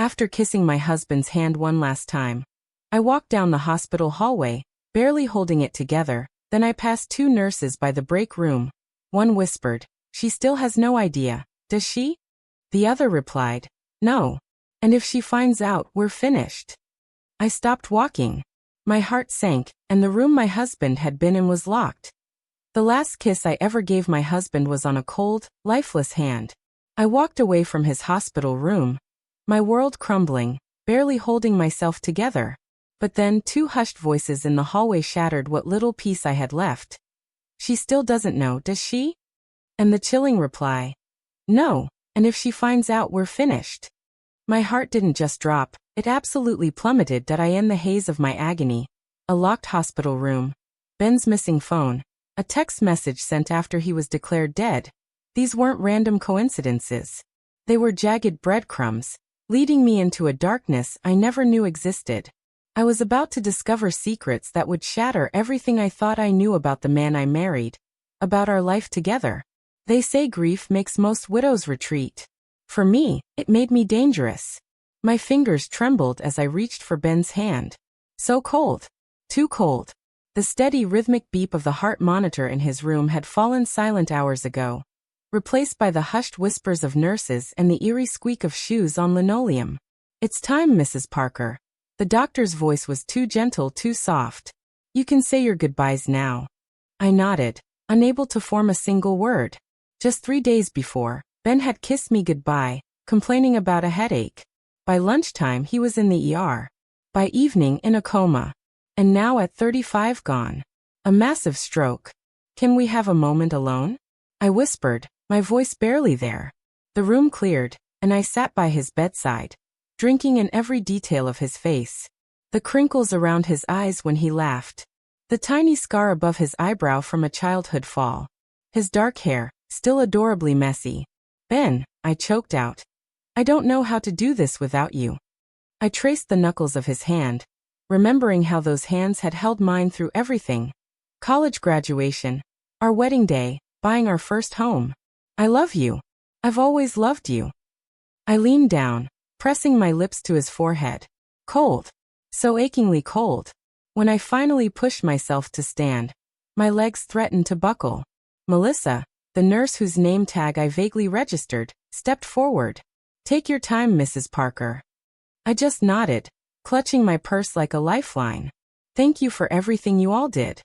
After kissing my husband's hand one last time, I walked down the hospital hallway, barely holding it together. Then I passed two nurses by the break room. One whispered, "She still has no idea, does she?" The other replied, "No. And if she finds out, we're finished." I stopped walking. My heart sank, and the room my husband had been in was locked. The last kiss I ever gave my husband was on a cold, lifeless hand. I walked away from his hospital room, my world crumbling, barely holding myself together. But then two hushed voices in the hallway shattered what little peace I had left. "She still doesn't know, does she?" And the chilling reply, "No, and if she finds out, we're finished." My heart didn't just drop, it absolutely plummeted. I in the haze of my agony. A locked hospital room. Ben's missing phone. A text message sent after he was declared dead. These weren't random coincidences. They were jagged breadcrumbs, leading me into a darkness I never knew existed. I was about to discover secrets that would shatter everything I thought I knew about the man I married, about our life together. They say grief makes most widows retreat. For me, it made me dangerous. My fingers trembled as I reached for Ben's hand. So cold. Too cold. The steady rhythmic beep of the heart monitor in his room had fallen silent hours ago, replaced by the hushed whispers of nurses and the eerie squeak of shoes on linoleum. "It's time, Mrs. Parker." The doctor's voice was too gentle, too soft. "You can say your goodbyes now." I nodded, unable to form a single word. Just 3 days before, Ben had kissed me goodbye, complaining about a headache. By lunchtime he was in the ER. By evening in a coma. And now at 35 gone. A massive stroke. "Can we have a moment alone?" I whispered, my voice barely there. The room cleared, and I sat by his bedside, drinking in every detail of his face. The crinkles around his eyes when he laughed. The tiny scar above his eyebrow from a childhood fall. His dark hair, still adorably messy. "Ben," I choked out. "I don't know how to do this without you." I traced the knuckles of his hand, remembering how those hands had held mine through everything. College graduation, our wedding day, buying our first home. "I love you. I've always loved you." I leaned down, pressing my lips to his forehead. Cold. So achingly cold. When I finally pushed myself to stand, my legs threatened to buckle. Melissa, the nurse whose name tag I vaguely registered, stepped forward. "Take your time, Mrs. Parker." I just nodded, clutching my purse like a lifeline. "Thank you for everything you all did."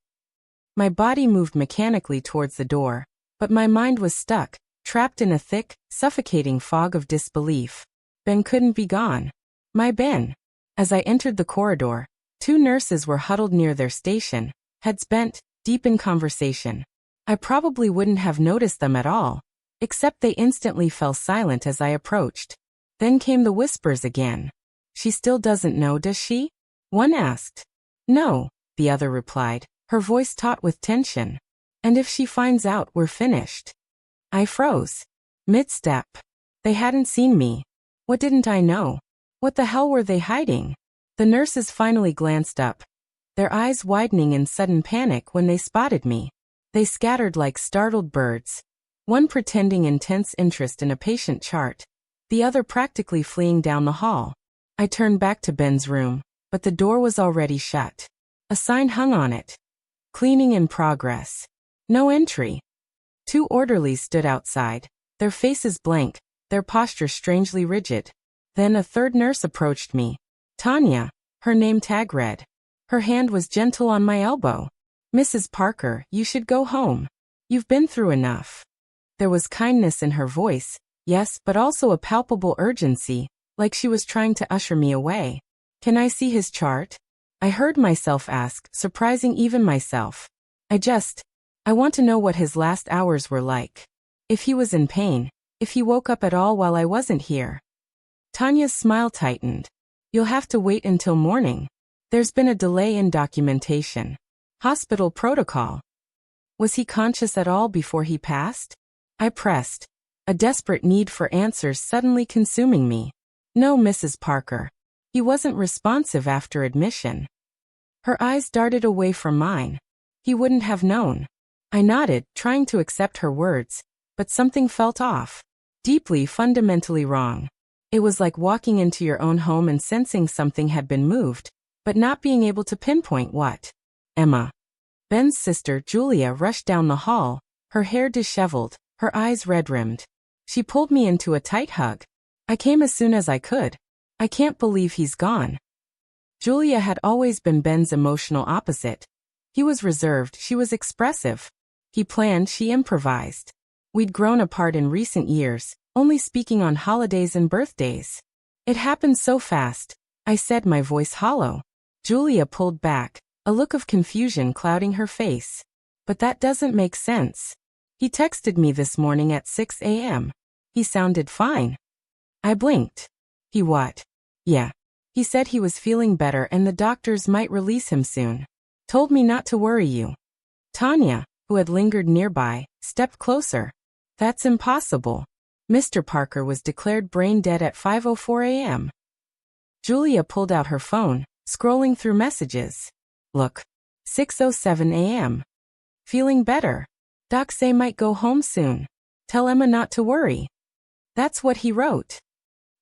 My body moved mechanically towards the door, but my mind was stuck, trapped in a thick, suffocating fog of disbelief. Ben couldn't be gone. My Ben. As I entered the corridor, two nurses were huddled near their station, heads bent, deep in conversation. I probably wouldn't have noticed them at all, except they instantly fell silent as I approached. Then came the whispers again. "She still doesn't know, does she?" one asked. "No," the other replied, her voice taut with tension. "And if she finds out, we're finished." I froze. Mid-step. They hadn't seen me. What didn't I know? What the hell were they hiding? The nurses finally glanced up, their eyes widening in sudden panic when they spotted me. They scattered like startled birds, one pretending intense interest in a patient chart, the other practically fleeing down the hall. I turned back to Ben's room, but the door was already shut. A sign hung on it. "Cleaning in progress. No entry." Two orderlies stood outside, their faces blank, their posture strangely rigid. Then a third nurse approached me. Tanya, her name tag read. Her hand was gentle on my elbow. "Mrs. Parker, you should go home. You've been through enough." There was kindness in her voice, yes, but also a palpable urgency, like she was trying to usher me away. "Can I see his chart?" I heard myself ask, surprising even myself. I want to know what his last hours were like. If he was in pain, if he woke up at all while I wasn't here. Tanya's smile tightened. "You'll have to wait until morning. There's been a delay in documentation. Hospital protocol." Was he conscious at all before he passed? I pressed, a desperate need for answers suddenly consuming me. "No, Mrs. Parker. He wasn't responsive after admission." Her eyes darted away from mine. "He wouldn't have known." I nodded, trying to accept her words, but something felt off. Deeply, fundamentally wrong. It was like walking into your own home and sensing something had been moved, but not being able to pinpoint what. Emma. Ben's sister, Julia, rushed down the hall, her hair disheveled, her eyes red-rimmed. She pulled me into a tight hug. I came as soon as I could. I can't believe he's gone. Julia had always been Ben's emotional opposite. He was reserved, she was expressive. He planned, she improvised. We'd grown apart in recent years, only speaking on holidays and birthdays. It happened so fast, I said, my voice hollow. Julia pulled back, a look of confusion clouding her face. But that doesn't make sense. He texted me this morning at 6 a.m. He sounded fine. I blinked. He what? Yeah. He said he was feeling better and the doctors might release him soon. Told me not to worry you. Tanya, who had lingered nearby, stepped closer. That's impossible. Mr. Parker was declared brain dead at 5:04 a.m. Julia pulled out her phone, scrolling through messages. Look. 6:07 a.m. Feeling better. Doc say might go home soon. Tell Emma not to worry. That's what he wrote.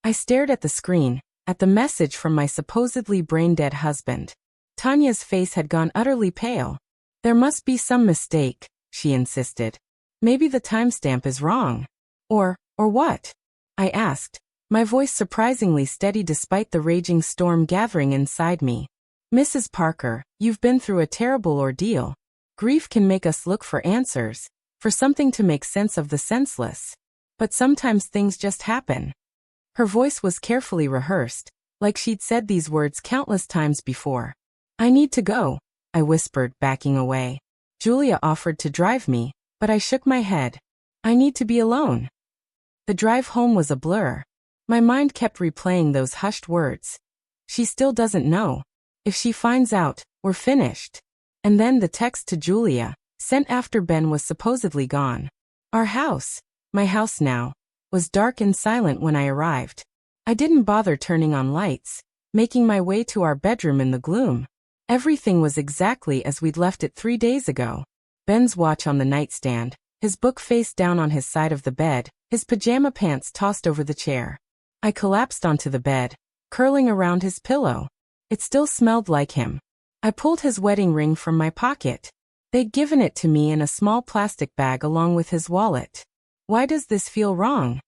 I stared at the screen, at the message from my supposedly brain-dead husband. Tanya's face had gone utterly pale. There must be some mistake, she insisted. Maybe the timestamp is wrong. Or what? I asked, my voice surprisingly steady despite the raging storm gathering inside me. Mrs. Parker, you've been through a terrible ordeal. Grief can make us look for answers, for something to make sense of the senseless. But sometimes things just happen. Her voice was carefully rehearsed, like she'd said these words countless times before. I need to go, I whispered, backing away. Julia offered to drive me, but I shook my head. I need to be alone. The drive home was a blur. My mind kept replaying those hushed words. She still doesn't know. If she finds out, we're finished. And then the text to Julia, sent after Ben was supposedly gone. Our house, my house now, was dark and silent when I arrived. I didn't bother turning on lights, making my way to our bedroom in the gloom. Everything was exactly as we'd left it 3 days ago. Ben's watch on the nightstand, his book face down on his side of the bed, his pajama pants tossed over the chair. I collapsed onto the bed, curling around his pillow. It still smelled like him. I pulled his wedding ring from my pocket. They'd given it to me in a small plastic bag along with his wallet. Why does this feel wrong?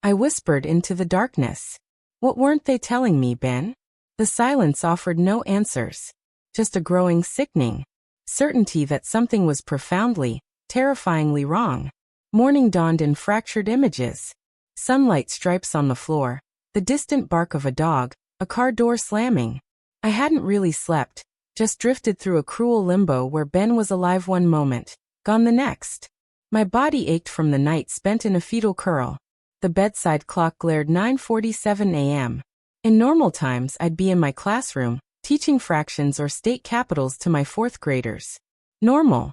I whispered into the darkness. What weren't they telling me, Ben? The silence offered no answers. Just a growing sickening certainty that something was profoundly, terrifyingly wrong. Morning dawned in fractured images. Sunlight stripes on the floor, the distant bark of a dog, a car door slamming. I hadn't really slept, just drifted through a cruel limbo where Ben was alive one moment, gone the next. My body ached from the night spent in a fetal curl. The bedside clock glared 9:47 a.m. In normal times I'd be in my classroom, teaching fractions or state capitals to my 4th graders. Normal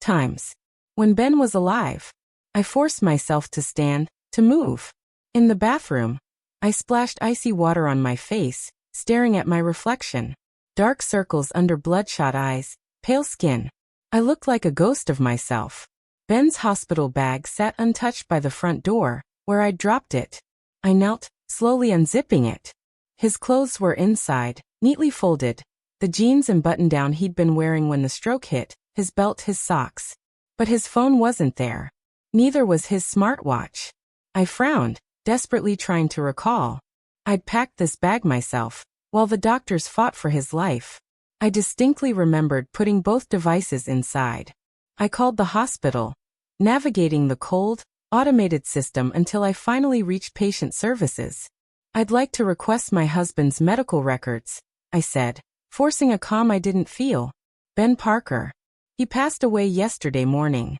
times. When Ben was alive, I forced myself to stand, to move. In the bathroom, I splashed icy water on my face, staring at my reflection. Dark circles under bloodshot eyes, pale skin. I looked like a ghost of myself. Ben's hospital bag sat untouched by the front door, where I'd dropped it. I knelt, slowly unzipping it. His clothes were inside, neatly folded. The jeans and button-down he'd been wearing when the stroke hit, his belt, his socks. But his phone wasn't there. Neither was his smartwatch. I frowned, desperately trying to recall. I'd packed this bag myself, while the doctors fought for his life. I distinctly remembered putting both devices inside. I called the hospital, navigating the cold, automated system until I finally reached patient services. I'd like to request my husband's medical records, I said, forcing a calm I didn't feel. Ben Parker. He passed away yesterday morning.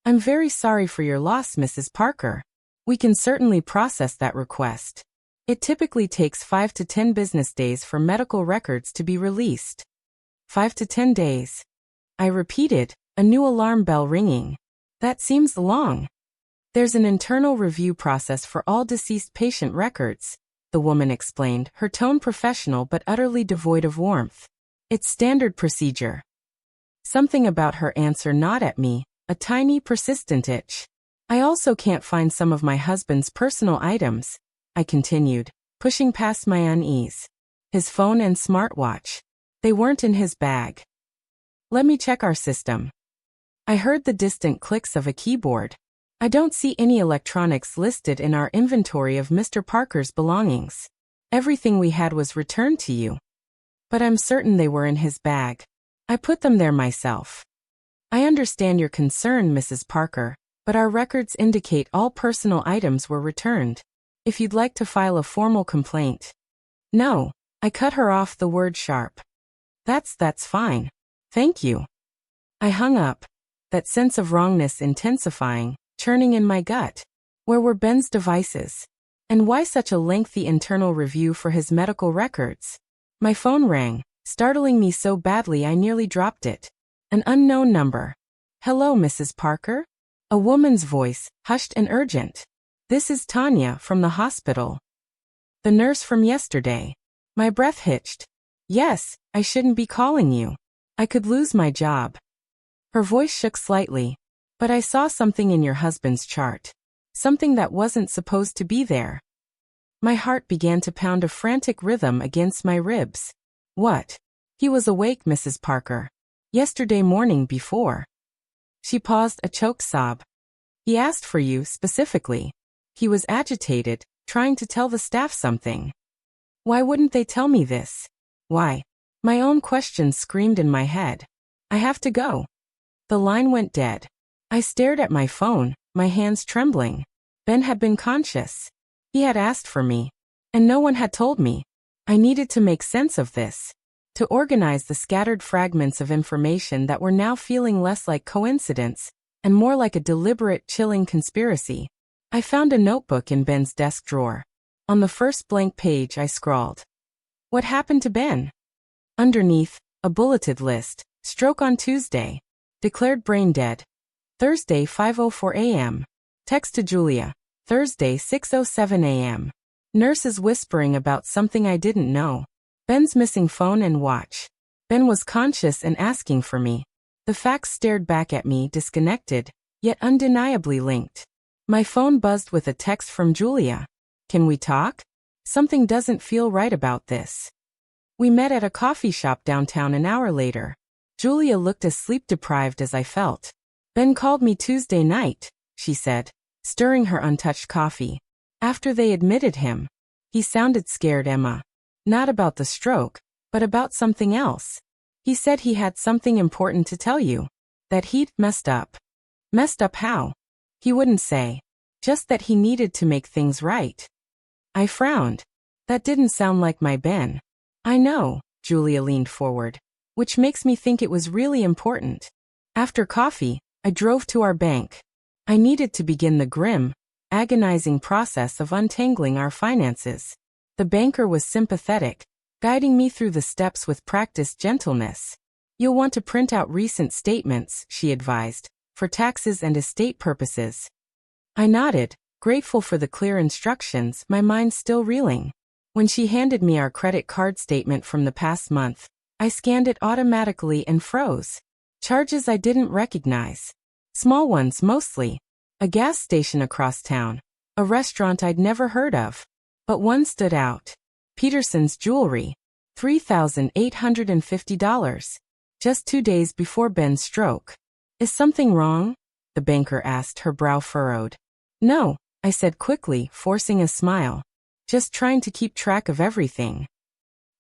I'm very sorry for your loss, Mrs. Parker. We can certainly process that request. It typically takes 5 to 10 business days for medical records to be released. 5 to 10 days. I repeated, a new alarm bell ringing. That seems long. There's an internal review process for all deceased patient records, the woman explained, her tone professional but utterly devoid of warmth. It's standard procedure. Something about her answer gnawed at me, a tiny persistent itch. I also can't find some of my husband's personal items, I continued, pushing past my unease. His phone and smartwatch. They weren't in his bag. Let me check our system. I heard the distant clicks of a keyboard. I don't see any electronics listed in our inventory of Mr. Parker's belongings. Everything we had was returned to you. But I'm certain they were in his bag. I put them there myself. I understand your concern, Mrs. Parker, but our records indicate all personal items were returned. If you'd like to file a formal complaint. No, I cut her off, the word sharp. That's fine. Thank you. I hung up, that sense of wrongness intensifying, churning in my gut. Where were Ben's devices? And why such a lengthy internal review for his medical records? My phone rang, startling me so badly I nearly dropped it. An unknown number. Hello, Mrs. Parker? A woman's voice, hushed and urgent. This is Tanya from the hospital. The nurse from yesterday. My breath hitched. Yes, I shouldn't be calling you. I could lose my job. Her voice shook slightly. But I saw something in your husband's chart. Something that wasn't supposed to be there. My heart began to pound a frantic rhythm against my ribs. What? He was awake, Mrs. Parker. Yesterday morning before. She paused, a choked sob. He asked for you specifically. He was agitated, trying to tell the staff something. Why wouldn't they tell me this? Why? My own questions screamed in my head. I have to go. The line went dead. I stared at my phone, my hands trembling. Ben had been conscious. He had asked for me. And no one had told me. I needed to make sense of this. To organize the scattered fragments of information that were now feeling less like coincidence, and more like a deliberate, chilling conspiracy. I found a notebook in Ben's desk drawer. On the first blank page I scrawled. What happened to Ben? Underneath, a bulleted list. Stroke on Tuesday. Declared brain dead. Thursday 5:04 a.m. Text to Julia. Thursday 6:07 a.m. Nurses whispering about something I didn't know. Ben's missing phone and watch. Ben was conscious and asking for me. The facts stared back at me, disconnected, yet undeniably linked. My phone buzzed with a text from Julia. Can we talk? Something doesn't feel right about this. We met at a coffee shop downtown an hour later. Julia looked as sleep-deprived as I felt. Ben called me Tuesday night, she said, stirring her untouched coffee. After they admitted him. He sounded scared, Emma. Not about the stroke, but about something else. He said he had something important to tell you. That he'd messed up. Messed up how? He wouldn't say. Just that he needed to make things right. I frowned. That didn't sound like my Ben. I know, Julia leaned forward. Which makes me think it was really important. After coffee, I drove to our bank. I needed to begin the grim, agonizing process of untangling our finances. The banker was sympathetic, guiding me through the steps with practiced gentleness. You'll want to print out recent statements, she advised, for taxes and estate purposes. I nodded, grateful for the clear instructions, my mind still reeling. When she handed me our credit card statement from the past month, I scanned it automatically and froze. Charges I didn't recognize. Small ones mostly. A gas station across town. A restaurant I'd never heard of. But one stood out. Peterson's jewelry. $3,850. Just 2 days before Ben's stroke. Is something wrong? The banker asked, her brow furrowed. No, I said quickly, forcing a smile. Just trying to keep track of everything.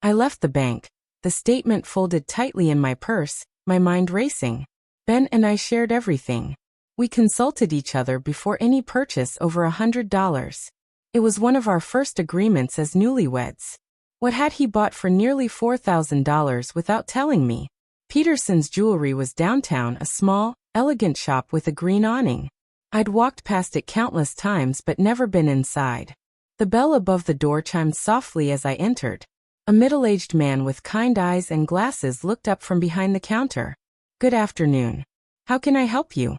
I left the bank, the statement folded tightly in my purse, my mind racing. Ben and I shared everything. We consulted each other before any purchase over $100. It was one of our first agreements as newlyweds. What had he bought for nearly $4,000 without telling me? Peterson's jewelry was downtown, a small, elegant shop with a green awning. I'd walked past it countless times but never been inside. The bell above the door chimed softly as I entered. A middle-aged man with kind eyes and glasses looked up from behind the counter. Good afternoon. How can I help you?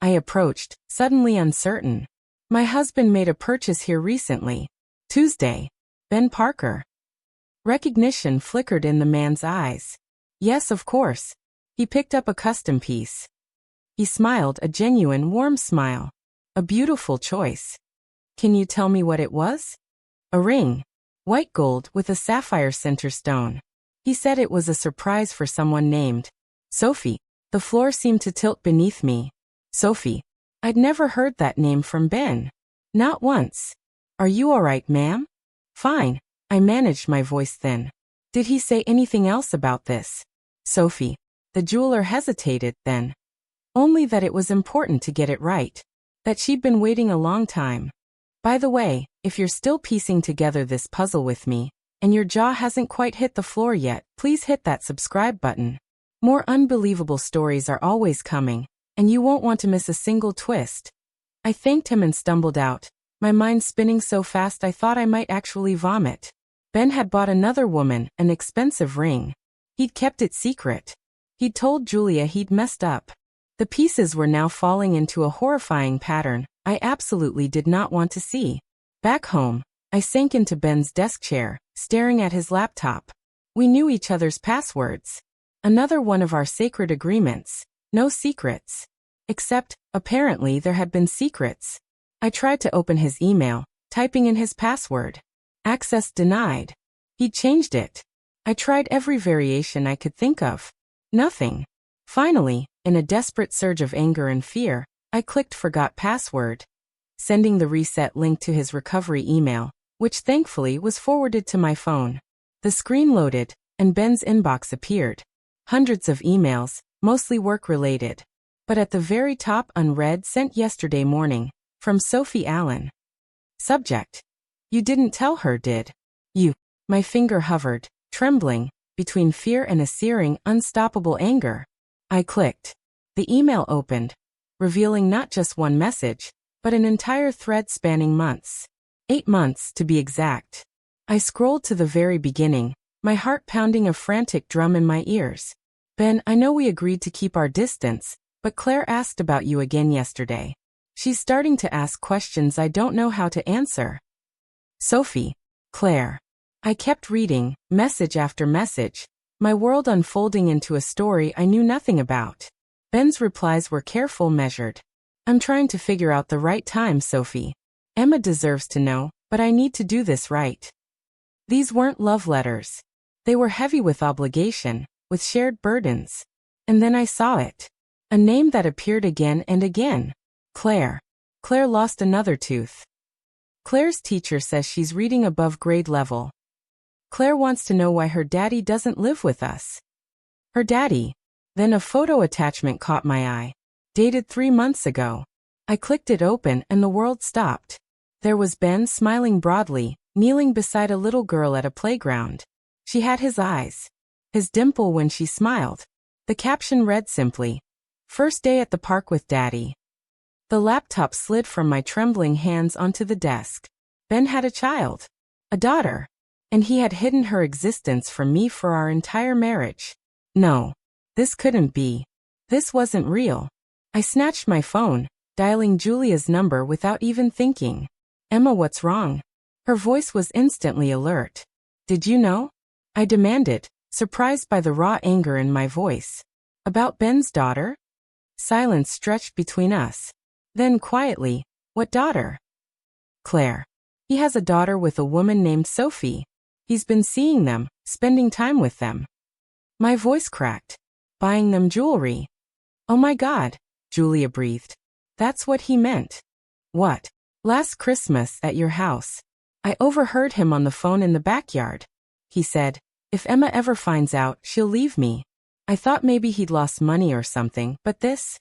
I approached, suddenly uncertain. My husband made a purchase here recently. Tuesday. Ben Parker. Recognition flickered in the man's eyes. Yes, of course. He picked up a custom piece. He smiled, a genuine, warm smile. A beautiful choice. Can you tell me what it was? A ring. White gold with a sapphire center stone. He said it was a surprise for someone named Sophie. The floor seemed to tilt beneath me. Sophie. I'd never heard that name from Ben. Not once. Are you all right, ma'am? Fine. I managed my voice thin. Did he say anything else about this? Sophie. The jeweler hesitated, then. Only that it was important to get it right. That she'd been waiting a long time. By the way, if you're still piecing together this puzzle with me, and your jaw hasn't quite hit the floor yet, please hit that subscribe button. More unbelievable stories are always coming, and you won't want to miss a single twist. I thanked him and stumbled out, my mind spinning so fast I thought I might actually vomit. Ben had bought another woman an expensive ring. He'd kept it secret. He'd told Julia he'd messed up. The pieces were now falling into a horrifying pattern I absolutely did not want to see. Back home, I sank into Ben's desk chair, staring at his laptop. We knew each other's passwords. Another one of our sacred agreements. No secrets. Except, apparently there had been secrets. I tried to open his email, typing in his password. Access denied. He'd changed it. I tried every variation I could think of. Nothing. Finally, in a desperate surge of anger and fear, I clicked forgot password, sending the reset link to his recovery email, which thankfully was forwarded to my phone. The screen loaded, and Ben's inbox appeared. Hundreds of emails, mostly work-related. But at the very top, unread, sent yesterday morning, from Sophie Allen. Subject. You didn't tell her, did you? My finger hovered, trembling, between fear and a searing, unstoppable anger. I clicked. The email opened, revealing not just one message, but an entire thread spanning months. 8 months, to be exact. I scrolled to the very beginning, my heart pounding a frantic drum in my ears. Ben, I know we agreed to keep our distance, but Claire asked about you again yesterday. She's starting to ask questions I don't know how to answer. Sophie. Claire. I kept reading, message after message, my world unfolding into a story I knew nothing about. Ben's replies were careful, measured. I'm trying to figure out the right time, Sophie. Emma deserves to know, but I need to do this right. These weren't love letters. They were heavy with obligation, with shared burdens. And then I saw it. A name that appeared again and again. Claire. Claire lost another tooth. Claire's teacher says she's reading above grade level. Claire wants to know why her daddy doesn't live with us. Her daddy. Then a photo attachment caught my eye. Dated 3 months ago. I clicked it open and the world stopped. There was Ben smiling broadly, kneeling beside a little girl at a playground. She had his eyes. His dimple when she smiled. The caption read simply, "First day at the park with Daddy." The laptop slid from my trembling hands onto the desk. Ben had a child. A daughter. And he had hidden her existence from me for our entire marriage. No. This couldn't be. This wasn't real. I snatched my phone, dialing Julia's number without even thinking. Emma, what's wrong? Her voice was instantly alert. Did you know? I demanded, surprised by the raw anger in my voice. About Ben's daughter? Silence stretched between us. Then quietly, what daughter? Claire. He has a daughter with a woman named Sophie. He's been seeing them, spending time with them. My voice cracked. Buying them jewelry. Oh my God, Julia breathed. That's what he meant. What? Last Christmas at your house. I overheard him on the phone in the backyard. He said, if Emma ever finds out, she'll leave me. I thought maybe he'd lost money or something, but this?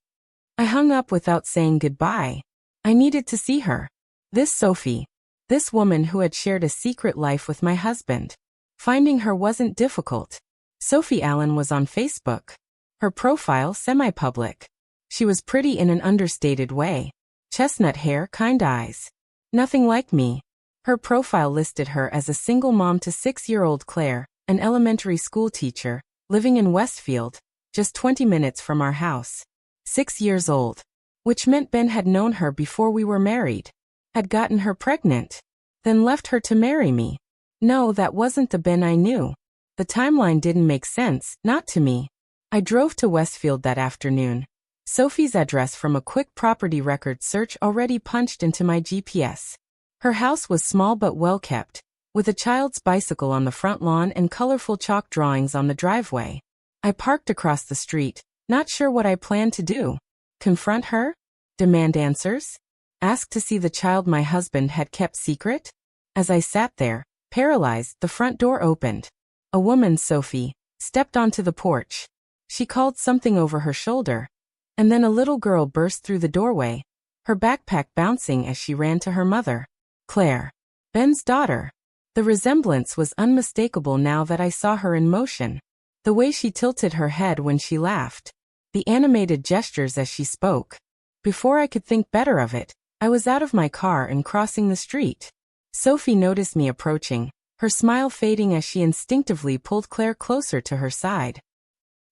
I hung up without saying goodbye. I needed to see her. This Sophie. This woman who had shared a secret life with my husband. Finding her wasn't difficult. Sophie Allen was on Facebook. Her profile semi-public. She was pretty in an understated way. Chestnut hair, kind eyes. Nothing like me. Her profile listed her as a single mom to 6-year-old Claire, an elementary school teacher, living in Westfield, just 20 minutes from our house. 6 years old. Which meant Ben had known her before we were married. Had gotten her pregnant. Then left her to marry me. No, that wasn't the Ben I knew. The timeline didn't make sense, not to me. I drove to Westfield that afternoon. Sophie's address from a quick property record search already punched into my GPS. Her house was small but well kept, with a child's bicycle on the front lawn and colorful chalk drawings on the driveway. I parked across the street, not sure what I planned to do. Confront her? Demand answers? Ask to see the child my husband had kept secret? As I sat there, paralyzed, the front door opened. A woman, Sophie, stepped onto the porch. She called something over her shoulder, and then a little girl burst through the doorway, her backpack bouncing as she ran to her mother. Claire, Ben's daughter. The resemblance was unmistakable now that I saw her in motion. The way she tilted her head when she laughed. The animated gestures as she spoke. Before I could think better of it, I was out of my car and crossing the street. Sophie noticed me approaching, her smile fading as she instinctively pulled Claire closer to her side.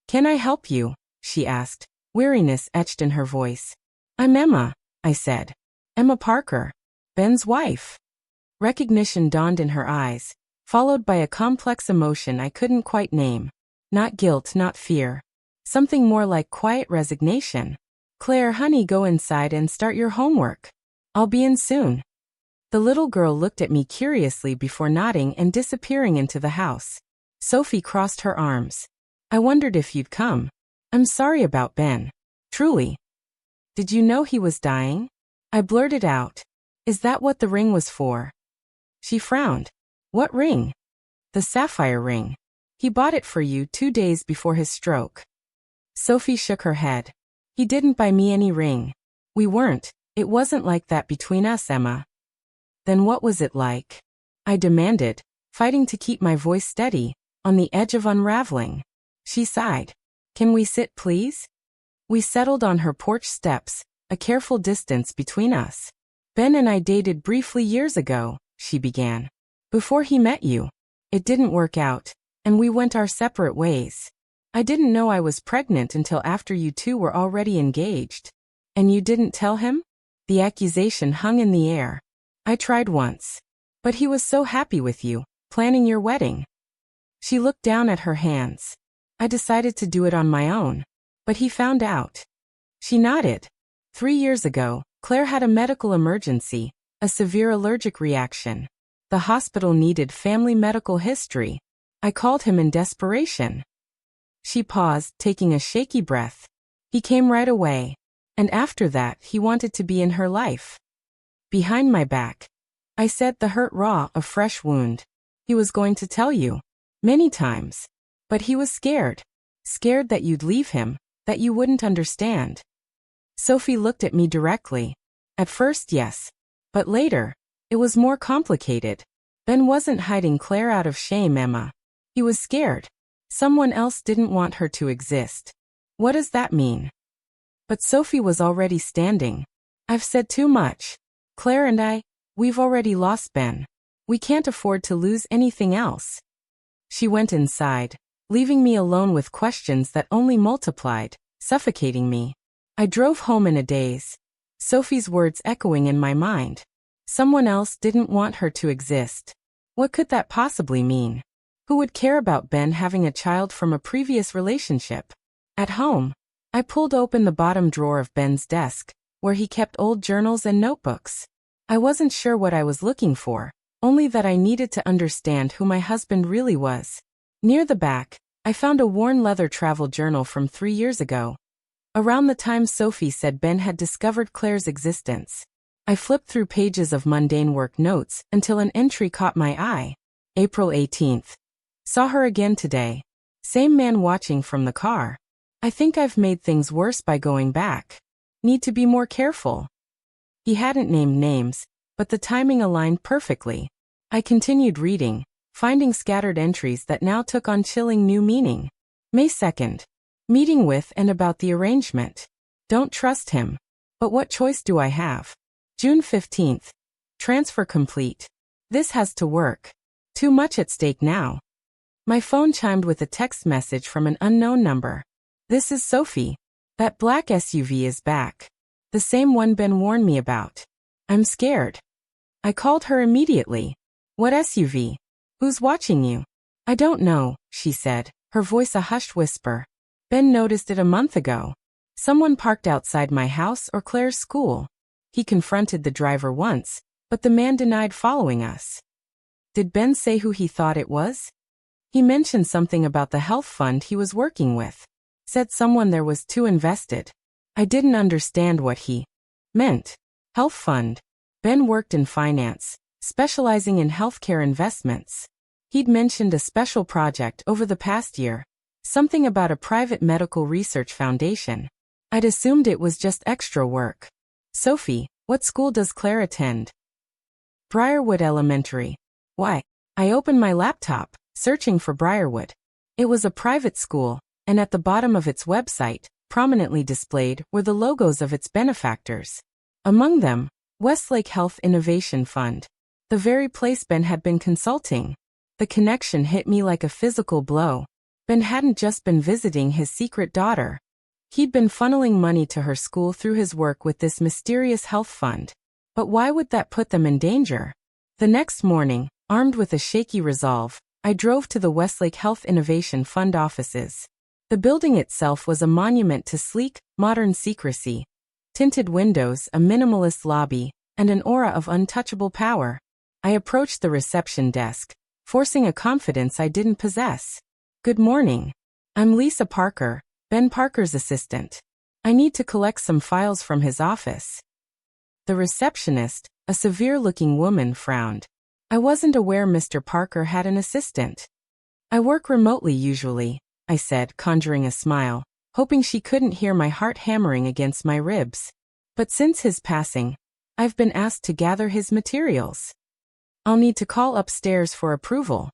"Can I help you?" she asked, weariness etched in her voice. "I'm Emma," I said. "Emma Parker, Ben's wife." Recognition dawned in her eyes, followed by a complex emotion I couldn't quite name. Not guilt, not fear. Something more like quiet resignation. "Claire, honey, go inside and start your homework. I'll be in soon." The little girl looked at me curiously before nodding and disappearing into the house. Sophie crossed her arms. "I wondered if you'd come. I'm sorry about Ben. Truly." "Did you know he was dying?" I blurted out. "Is that what the ring was for?" She frowned. "What ring?" "The sapphire ring. He bought it for you 2 days before his stroke." Sophie shook her head. "He didn't buy me any ring. It wasn't like that between us, Emma." "Then what was it like?" I demanded, fighting to keep my voice steady, on the edge of unraveling. She sighed. "Can we sit, please?" We settled on her porch steps, a careful distance between us. "Ben and I dated briefly years ago," she began. "Before he met you. It didn't work out, and we went our separate ways. I didn't know I was pregnant until after you two were already engaged." "And you didn't tell him?" The accusation hung in the air. "I tried once. But he was so happy with you, planning your wedding." She looked down at her hands. "I decided to do it on my own. But he found out." She nodded. 3 years ago, Claire had a medical emergency, a severe allergic reaction. The hospital needed family medical history. I called him in desperation." She paused, taking a shaky breath. "He came right away. And after that, he wanted to be in her life." "Behind my back," I said, the hurt raw, a fresh wound. "He was going to tell you. Many times. But he was scared. Scared that you'd leave him, that you wouldn't understand." Sophie looked at me directly. "At first, yes. But later, it was more complicated. Ben wasn't hiding Claire out of shame, Emma. He was scared. Someone else didn't want her to exist." "What does that mean?" But Sophie was already standing. "I've said too much. Claire and we've already lost Ben. We can't afford to lose anything else." She went inside, leaving me alone with questions that only multiplied, suffocating me. I drove home in a daze, Sophie's words echoing in my mind. Someone else didn't want her to exist. What could that possibly mean? Who would care about Ben having a child from a previous relationship? At home, I pulled open the bottom drawer of Ben's desk, where he kept old journals and notebooks. I wasn't sure what I was looking for, only that I needed to understand who my husband really was. Near the back, I found a worn leather travel journal from 3 years ago. Around the time Sophie said Ben had discovered Claire's existence. I flipped through pages of mundane work notes until an entry caught my eye. April 18th. Saw her again today. Same man watching from the car. I think I've made things worse by going back. Need to be more careful. He hadn't named names, but the timing aligned perfectly. I continued reading, finding scattered entries that now took on chilling new meaning. May 2nd. Meeting with and about the arrangement. Don't trust him. But what choice do I have? June 15th. Transfer complete. This has to work. Too much at stake now. My phone chimed with a text message from an unknown number. "This is Sophie. That black SUV is back. The same one Ben warned me about. I'm scared." I called her immediately. "What SUV? Who's watching you?" "I don't know," she said, her voice a hushed whisper. "Ben noticed it a month ago. Someone parked outside my house or Claire's school. He confronted the driver once, but the man denied following us." Did Ben say who he thought it was? He mentioned something about the health fund he was working with. Said someone there was too invested. I didn't understand what he meant. Health fund. Ben worked in finance, specializing in healthcare investments. He'd mentioned a special project over the past year. Something about a private medical research foundation. I'd assumed it was just extra work. Sophie, what school does Claire attend? Briarwood Elementary. Why? I opened my laptop, searching for Briarwood. It was a private school, and at the bottom of its website, prominently displayed, were the logos of its benefactors. Among them, Westlake Health Innovation Fund. The very place Ben had been consulting. The connection hit me like a physical blow. Ben hadn't just been visiting his secret daughter. He'd been funneling money to her school through his work with this mysterious health fund. But why would that put them in danger? The next morning, armed with a shaky resolve, I drove to the Westlake Health Innovation Fund offices. The building itself was a monument to sleek, modern secrecy. Tinted windows, a minimalist lobby, and an aura of untouchable power. I approached the reception desk, forcing a confidence I didn't possess. Good morning. I'm Lisa Parker, Ben Parker's assistant. I need to collect some files from his office. The receptionist, a severe-looking woman, frowned. I wasn't aware Mr. Parker had an assistant. I work remotely usually, I said, conjuring a smile, hoping she couldn't hear my heart hammering against my ribs. But since his passing, I've been asked to gather his materials. I'll need to call upstairs for approval.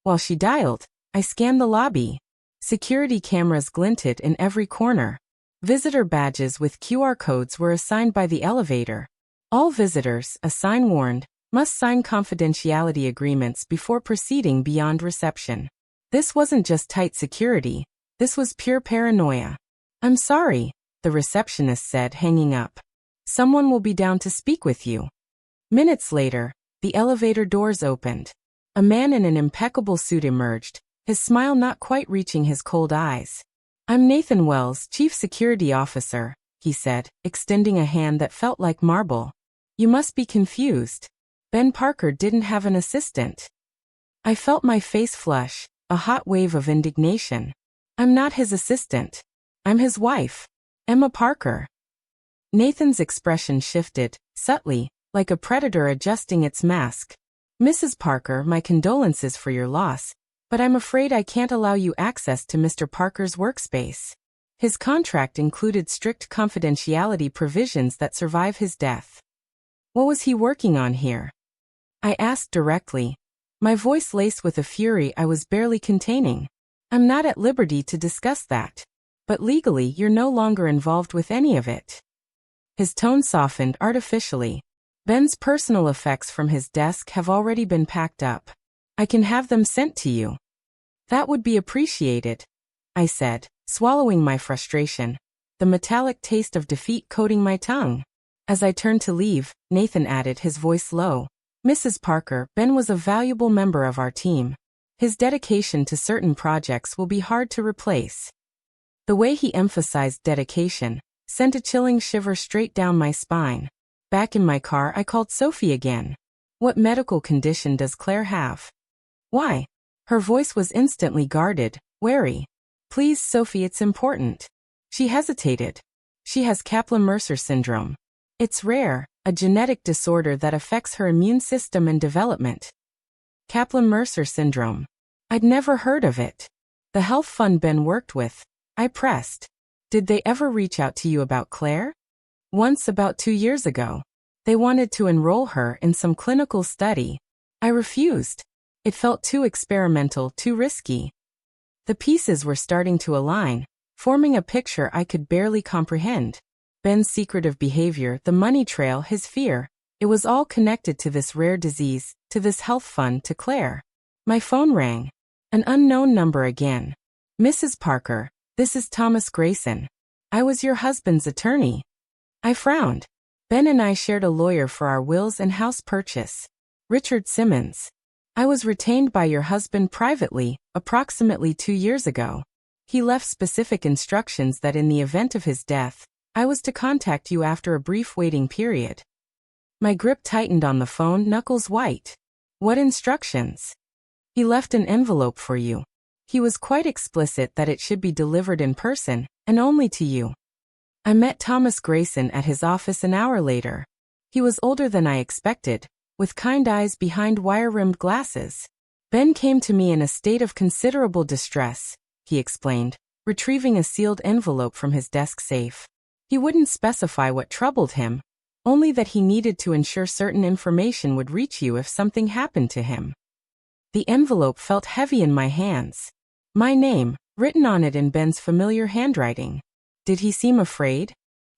While she dialed, I scanned the lobby. Security cameras glinted in every corner. Visitor badges with QR codes were assigned by the elevator. All visitors, a sign warned, must sign confidentiality agreements before proceeding beyond reception. This wasn't just tight security, this was pure paranoia. I'm sorry, the receptionist said, hanging up. Someone will be down to speak with you. Minutes later, the elevator doors opened. A man in an impeccable suit emerged, his smile not quite reaching his cold eyes. I'm Nathan Wells, Chief Security Officer, he said, extending a hand that felt like marble. You must be confused. Ben Parker didn't have an assistant. I felt my face flush, a hot wave of indignation. I'm not his assistant. I'm his wife, Emma Parker. Nathan's expression shifted, subtly, like a predator adjusting its mask. Mrs. Parker, my condolences for your loss, but I'm afraid I can't allow you access to Mr. Parker's workspace. His contract included strict confidentiality provisions that survive his death. What was he working on here? I asked directly, my voice laced with a fury I was barely containing. I'm not at liberty to discuss that. But legally you're no longer involved with any of it. His tone softened artificially. Ben's personal effects from his desk have already been packed up. I can have them sent to you. That would be appreciated, I said, swallowing my frustration, the metallic taste of defeat coating my tongue. As I turned to leave, Nathan added, his voice low. Mrs. Parker, Ben was a valuable member of our team. His dedication to certain projects will be hard to replace. The way he emphasized dedication sent a chilling shiver straight down my spine. Back in my car, I called Sophie again. What medical condition does Claire have? Why? Her voice was instantly guarded, wary. Please, Sophie, it's important. She hesitated. She has Kaplan-Mercer syndrome. It's rare, a genetic disorder that affects her immune system and development. Kaplan-Mercer syndrome. I'd never heard of it. The health fund Ben worked with. I pressed. Did they ever reach out to you about Claire? Once, about 2 years ago. They wanted to enroll her in some clinical study. I refused. It felt too experimental, too risky. The pieces were starting to align, forming a picture I could barely comprehend. Ben's secretive behavior, the money trail, his fear. It was all connected to this rare disease, to this health fund, to Claire. My phone rang. An unknown number again. Mrs. Parker, this is Thomas Grayson. I was your husband's attorney. I frowned. Ben and I shared a lawyer for our wills and house purchase. Richard Simmons. I was retained by your husband privately, approximately 2 years ago. He left specific instructions that in the event of his death, I was to contact you after a brief waiting period. My grip tightened on the phone, knuckles white. What instructions? He left an envelope for you. He was quite explicit that it should be delivered in person, and only to you. I met Thomas Grayson at his office an hour later. He was older than I expected, with kind eyes behind wire-rimmed glasses. Ben came to me in a state of considerable distress, he explained, retrieving a sealed envelope from his desk safe. He wouldn't specify what troubled him, only that he needed to ensure certain information would reach you if something happened to him. The envelope felt heavy in my hands. My name, written on it in Ben's familiar handwriting. Did he seem afraid?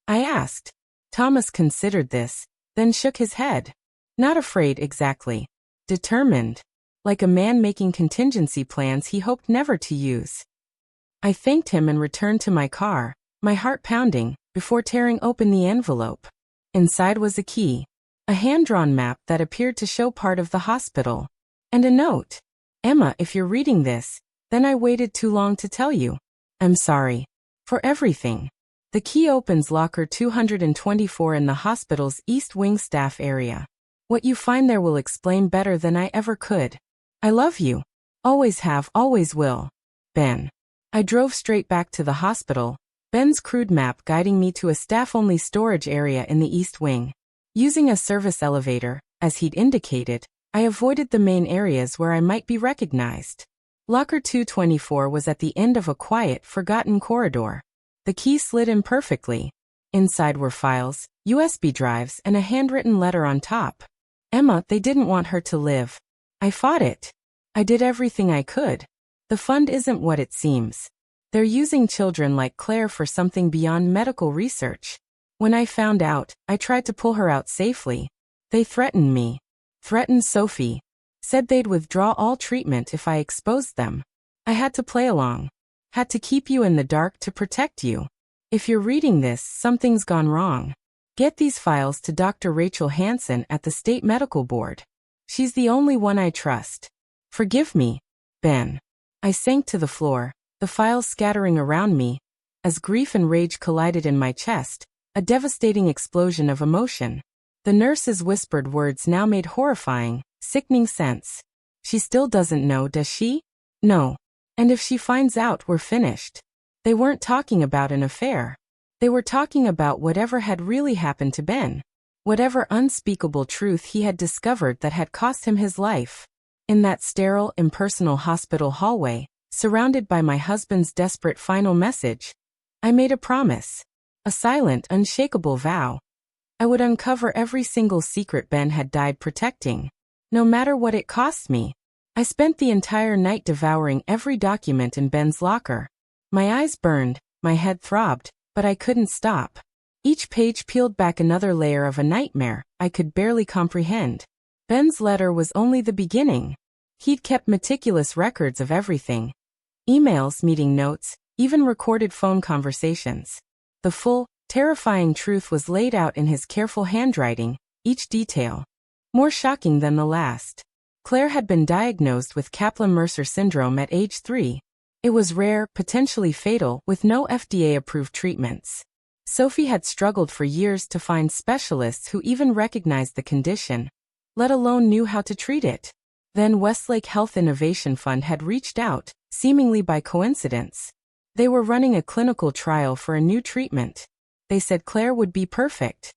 I asked. Thomas considered this, then shook his head. Not afraid exactly. Determined. Like a man making contingency plans he hoped never to use. I thanked him and returned to my car, my heart pounding, before tearing open the envelope. Inside was a key, a hand-drawn map that appeared to show part of the hospital, and a note. Emma, if you're reading this, then I waited too long to tell you. I'm sorry. For everything. The key opens locker 224 in the hospital's East Wing staff area. What you find there will explain better than I ever could. I love you. Always have, always will. Ben. I drove straight back to the hospital, Ben's crude map guiding me to a staff-only storage area in the East Wing. Using a service elevator, as he'd indicated, I avoided the main areas where I might be recognized. Locker 224 was at the end of a quiet, forgotten corridor. The key slid in perfectly. Inside were files, USB drives, and a handwritten letter on top. Emma, they didn't want her to live. I fought it. I did everything I could. The fund isn't what it seems. They're using children like Claire for something beyond medical research. When I found out, I tried to pull her out safely. They threatened me. Threatened Sophie. Said they'd withdraw all treatment if I exposed them. I had to play along. Had to keep you in the dark to protect you. If you're reading this, something's gone wrong. Get these files to Dr. Rachel Hansen at the State Medical Board. She's the only one I trust. Forgive me, Ben. I sank to the floor, the files scattering around me. As grief and rage collided in my chest, a devastating explosion of emotion. The nurse's whispered words now made horrifying, sickening sense. She still doesn't know, does she? No. And if she finds out, we're finished. They weren't talking about an affair. They were talking about whatever had really happened to Ben. Whatever unspeakable truth he had discovered that had cost him his life. In that sterile, impersonal hospital hallway, surrounded by my husband's desperate final message, I made a promise. A silent, unshakable vow. I would uncover every single secret Ben had died protecting. No matter what it cost me. I spent the entire night devouring every document in Ben's locker. My eyes burned, my head throbbed, but I couldn't stop. Each page peeled back another layer of a nightmare I could barely comprehend. Ben's letter was only the beginning. He'd kept meticulous records of everything. Emails, meeting notes, even recorded phone conversations. The full, terrifying truth was laid out in his careful handwriting, each detail. More shocking than the last. Claire had been diagnosed with Kaplan-Mercer syndrome at age 3. It was rare, potentially fatal, with no FDA-approved treatments. Sophie had struggled for years to find specialists who even recognized the condition, let alone knew how to treat it. Then Westlake Health Innovation Fund had reached out, seemingly by coincidence. They were running a clinical trial for a new treatment. They said Claire would be perfect.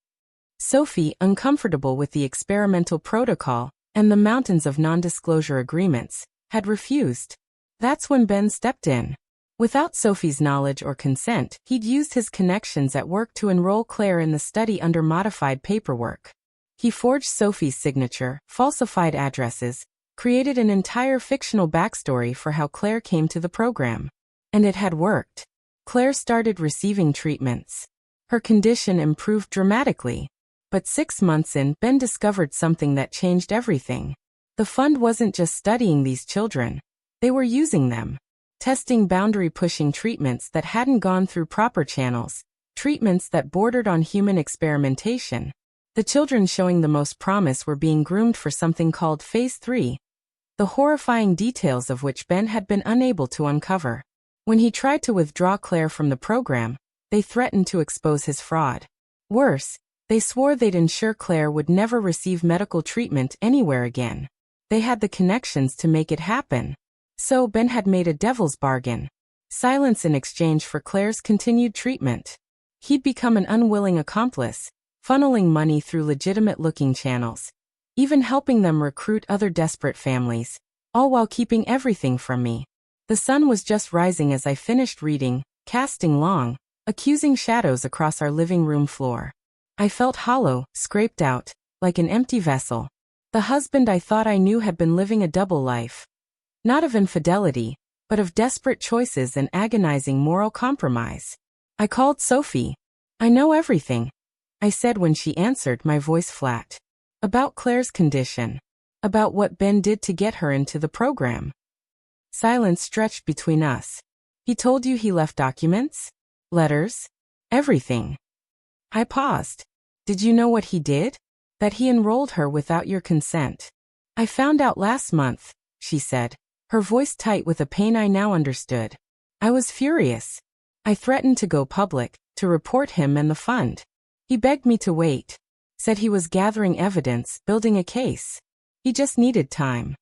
Sophie, uncomfortable with the experimental protocol and the mountains of non-disclosure agreements, had refused. That's when Ben stepped in. Without Sophie's knowledge or consent, he'd used his connections at work to enroll Claire in the study under modified paperwork. He forged Sophie's signature, falsified addresses, created an entire fictional backstory for how Claire came to the program. And it had worked. Claire started receiving treatments. Her condition improved dramatically. But 6 months in, Ben discovered something that changed everything. The fund wasn't just studying these children. They were using them. Testing boundary-pushing treatments that hadn't gone through proper channels. Treatments that bordered on human experimentation. The children showing the most promise were being groomed for something called Phase 3. The horrifying details of which Ben had been unable to uncover. When he tried to withdraw Claire from the program, they threatened to expose his fraud. Worse, they swore they'd ensure Claire would never receive medical treatment anywhere again. They had the connections to make it happen. So Ben had made a devil's bargain. Silence in exchange for Claire's continued treatment. He'd become an unwilling accomplice, funneling money through legitimate-looking channels, even helping them recruit other desperate families, all while keeping everything from me. The sun was just rising as I finished reading, casting long, accusing shadows across our living room floor. I felt hollow, scraped out, like an empty vessel. The husband I thought I knew had been living a double life. Not of infidelity, but of desperate choices and agonizing moral compromise. I called Sophie. "I know everything," I said when she answered, my voice flat. "About Claire's condition. About what Ben did to get her into the program." Silence stretched between us. "He told you he left documents? Letters? Everything?" I paused. "Did you know what he did? That he enrolled her without your consent." "I found out last month," she said, her voice tight with a pain I now understood. I was furious. I threatened to go public, to report him and the fund. He begged me to wait. Said he was gathering evidence, building a case. He just needed time.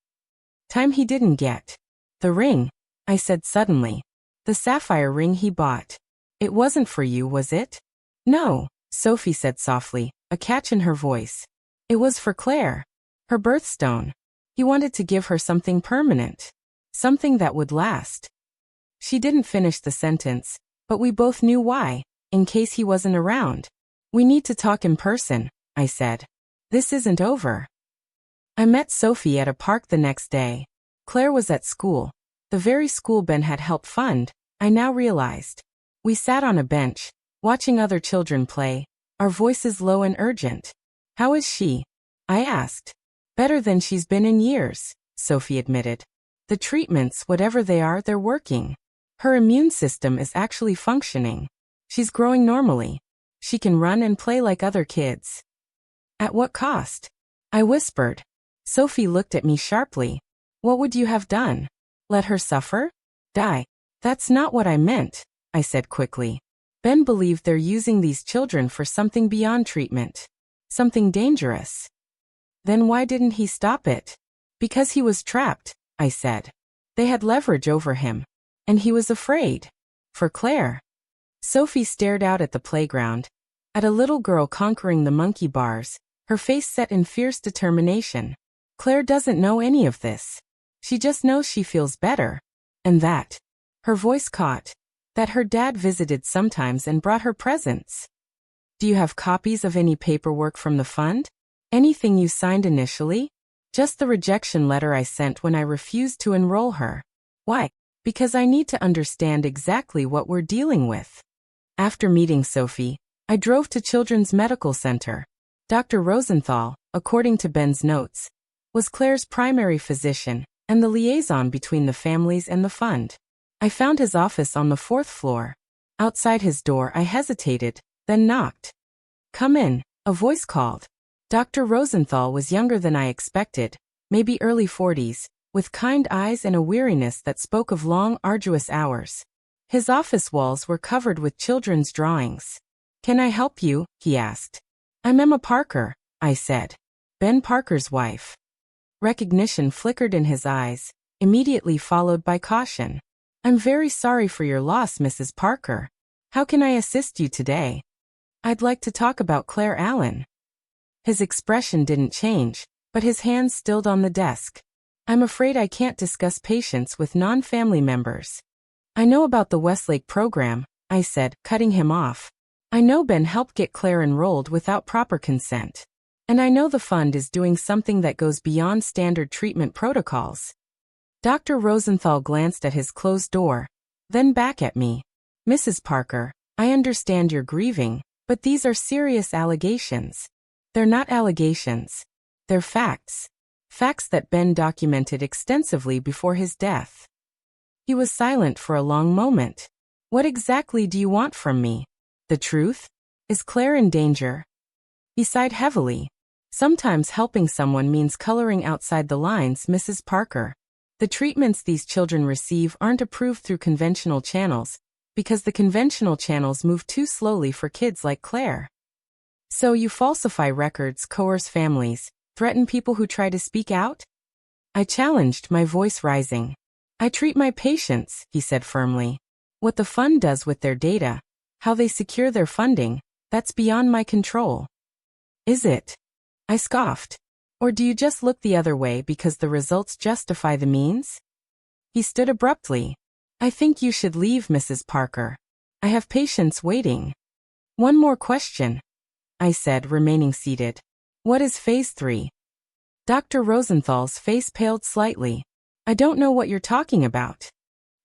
Time he didn't get. "The ring," I said suddenly. "The sapphire ring he bought. It wasn't for you, was it?" "No," Sophie said softly, a catch in her voice. "It was for Claire. Her birthstone. He wanted to give her something permanent. Something that would last." She didn't finish the sentence, but we both knew why, in case he wasn't around. "We need to talk in person," I said. "This isn't over." I met Sophie at a park the next day. Claire was at school. The very school Ben had helped fund, I now realized. We sat on a bench, watching other children play, our voices low and urgent. "How is she?" I asked. "Better than she's been in years," Sophie admitted. "The treatments, whatever they are, they're working. Her immune system is actually functioning. She's growing normally. She can run and play like other kids." "At what cost?" I whispered. Sophie looked at me sharply. "What would you have done? Let her suffer? Die?" "That's not what I meant," I said quickly. "Ben believed they're using these children for something beyond treatment. Something dangerous." "Then why didn't he stop it?" "Because he was trapped," I said. "They had leverage over him. And he was afraid. For Claire." Sophie stared out at the playground, at a little girl conquering the monkey bars, her face set in fierce determination. "Claire doesn't know any of this. She just knows she feels better. And that," her voice caught, "that her dad visited sometimes and brought her presents." "Do you have copies of any paperwork from the fund? Anything you signed initially?" "Just the rejection letter I sent when I refused to enroll her." "Why?" "Because I need to understand exactly what we're dealing with." After meeting Sophie, I drove to Children's Medical Center. Dr. Rosenthal, according to Ben's notes, was Claire's primary physician and the liaison between the families and the fund. I found his office on the 4th floor. Outside his door I hesitated, then knocked. "Come in," a voice called. Dr. Rosenthal was younger than I expected, maybe early 40s, with kind eyes and a weariness that spoke of long, arduous hours. His office walls were covered with children's drawings. "Can I help you?" he asked. "I'm Emma Parker," I said. "Ben Parker's wife." Recognition flickered in his eyes, immediately followed by caution. "I'm very sorry for your loss, Mrs. Parker. How can I assist you today?" "I'd like to talk about Claire Allen." His expression didn't change, but his hands stilled on the desk. "I'm afraid I can't discuss patients with non-family members." "I know about the Westlake program," I said, cutting him off. "I know Ben helped get Claire enrolled without proper consent. And I know the fund is doing something that goes beyond standard treatment protocols." Dr. Rosenthal glanced at his closed door, then back at me. "Mrs. Parker, I understand you're grieving, but these are serious allegations." "They're not allegations. They're facts. Facts that Ben documented extensively before his death." He was silent for a long moment. "What exactly do you want from me? The truth? Is Claire in danger?" He sighed heavily. "Sometimes helping someone means coloring outside the lines, Mrs. Parker. The treatments these children receive aren't approved through conventional channels, because the conventional channels move too slowly for kids like Claire. So you falsify records, coerce families, threaten people who try to speak out?" I challenged, my voice rising. I treat my patients, he said firmly. What the fund does with their data, how they secure their funding, that's beyond my control. Is it? I scoffed. Or do you just look the other way because the results justify the means? He stood abruptly. I think you should leave, Mrs. Parker. I have patients waiting. One more question, I said, remaining seated. What is phase 3? Dr. Rosenthal's face paled slightly. I don't know what you're talking about.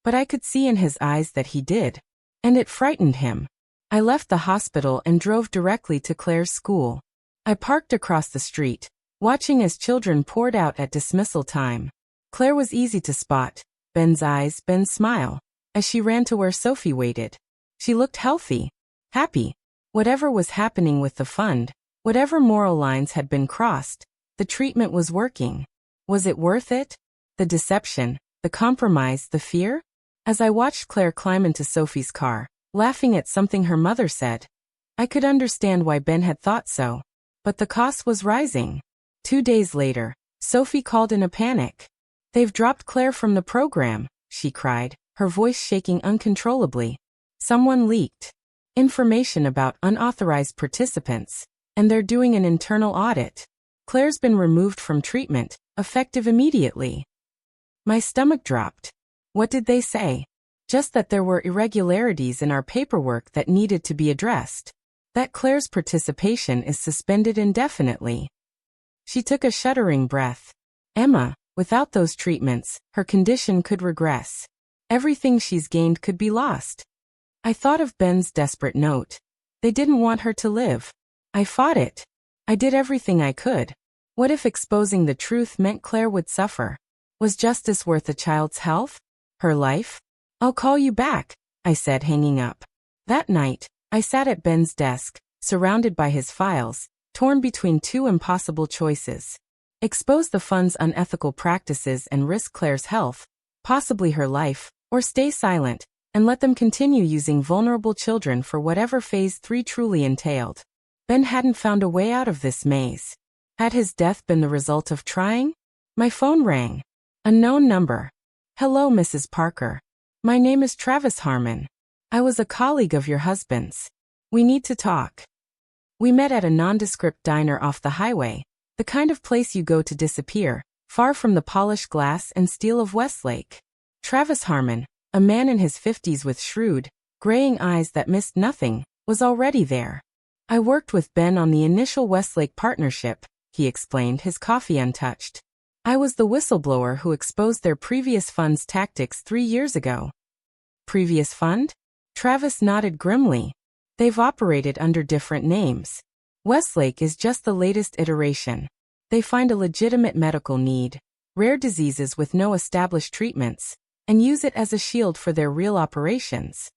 But I could see in his eyes that he did. And it frightened him. I left the hospital and drove directly to Claire's school. I parked across the street, watching as children poured out at dismissal time. Claire was easy to spot. Ben's eyes, Ben's smile, as she ran to where Sophie waited. She looked healthy, happy. Whatever was happening with the fund, whatever moral lines had been crossed, the treatment was working. Was it worth it? The deception, the compromise, the fear? As I watched Claire climb into Sophie's car, laughing at something her mother said, I could understand why Ben had thought so. But the cost was rising. 2 days later, Sophie called in a panic. They've dropped Claire from the program, she cried, her voice shaking uncontrollably. Someone leaked information about unauthorized participants, and they're doing an internal audit. Claire's been removed from treatment, effective immediately. My stomach dropped. What did they say? Just that there were irregularities in our paperwork that needed to be addressed. That Claire's participation is suspended indefinitely. She took a shuddering breath. Emma, without those treatments, her condition could regress. Everything she's gained could be lost. I thought of Ben's desperate note. They didn't want her to live. I fought it. I did everything I could. What if exposing the truth meant Claire would suffer? Was justice worth a child's health? Her life? I'll call you back, I said, hanging up. That night, I sat at Ben's desk, surrounded by his files, torn between two impossible choices. Expose the fund's unethical practices and risk Claire's health, possibly her life, or stay silent, and let them continue using vulnerable children for whatever phase 3 truly entailed. Ben hadn't found a way out of this maze. Had his death been the result of trying? My phone rang. Unknown number. Hello, Mrs. Parker. My name is Travis Harmon. I was a colleague of your husband's. We need to talk. We met at a nondescript diner off the highway, the kind of place you go to disappear, far from the polished glass and steel of Westlake. Travis Harmon, a man in his 50s with shrewd, graying eyes that missed nothing, was already there. I worked with Ben on the initial Westlake partnership, he explained, his coffee untouched. I was the whistleblower who exposed their previous fund's tactics 3 years ago. Previous fund? Travis nodded grimly. They've operated under different names. Westlake is just the latest iteration. They find a legitimate medical need, rare diseases with no established treatments, and use it as a shield for their real operations.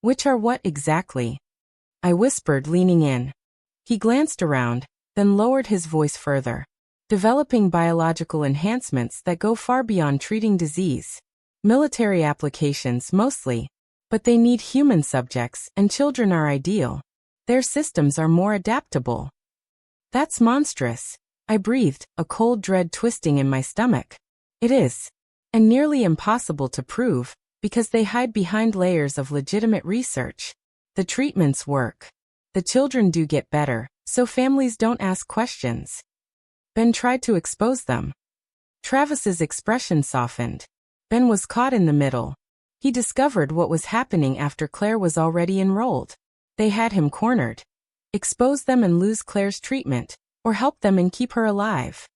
Which are what exactly? I whispered, leaning in. He glanced around, then lowered his voice further. Developing biological enhancements that go far beyond treating disease. Military applications mostly, but they need human subjects, and children are ideal. Their systems are more adaptable. That's monstrous. I breathed, a cold dread twisting in my stomach. It is. And nearly impossible to prove, because they hide behind layers of legitimate research. The treatments work. The children do get better, so families don't ask questions. Ben tried to expose them. Travis's expression softened. Ben was caught in the middle. He discovered what was happening after Claire was already enrolled. They had him cornered. Expose them and lose Claire's treatment, or help them and keep her alive.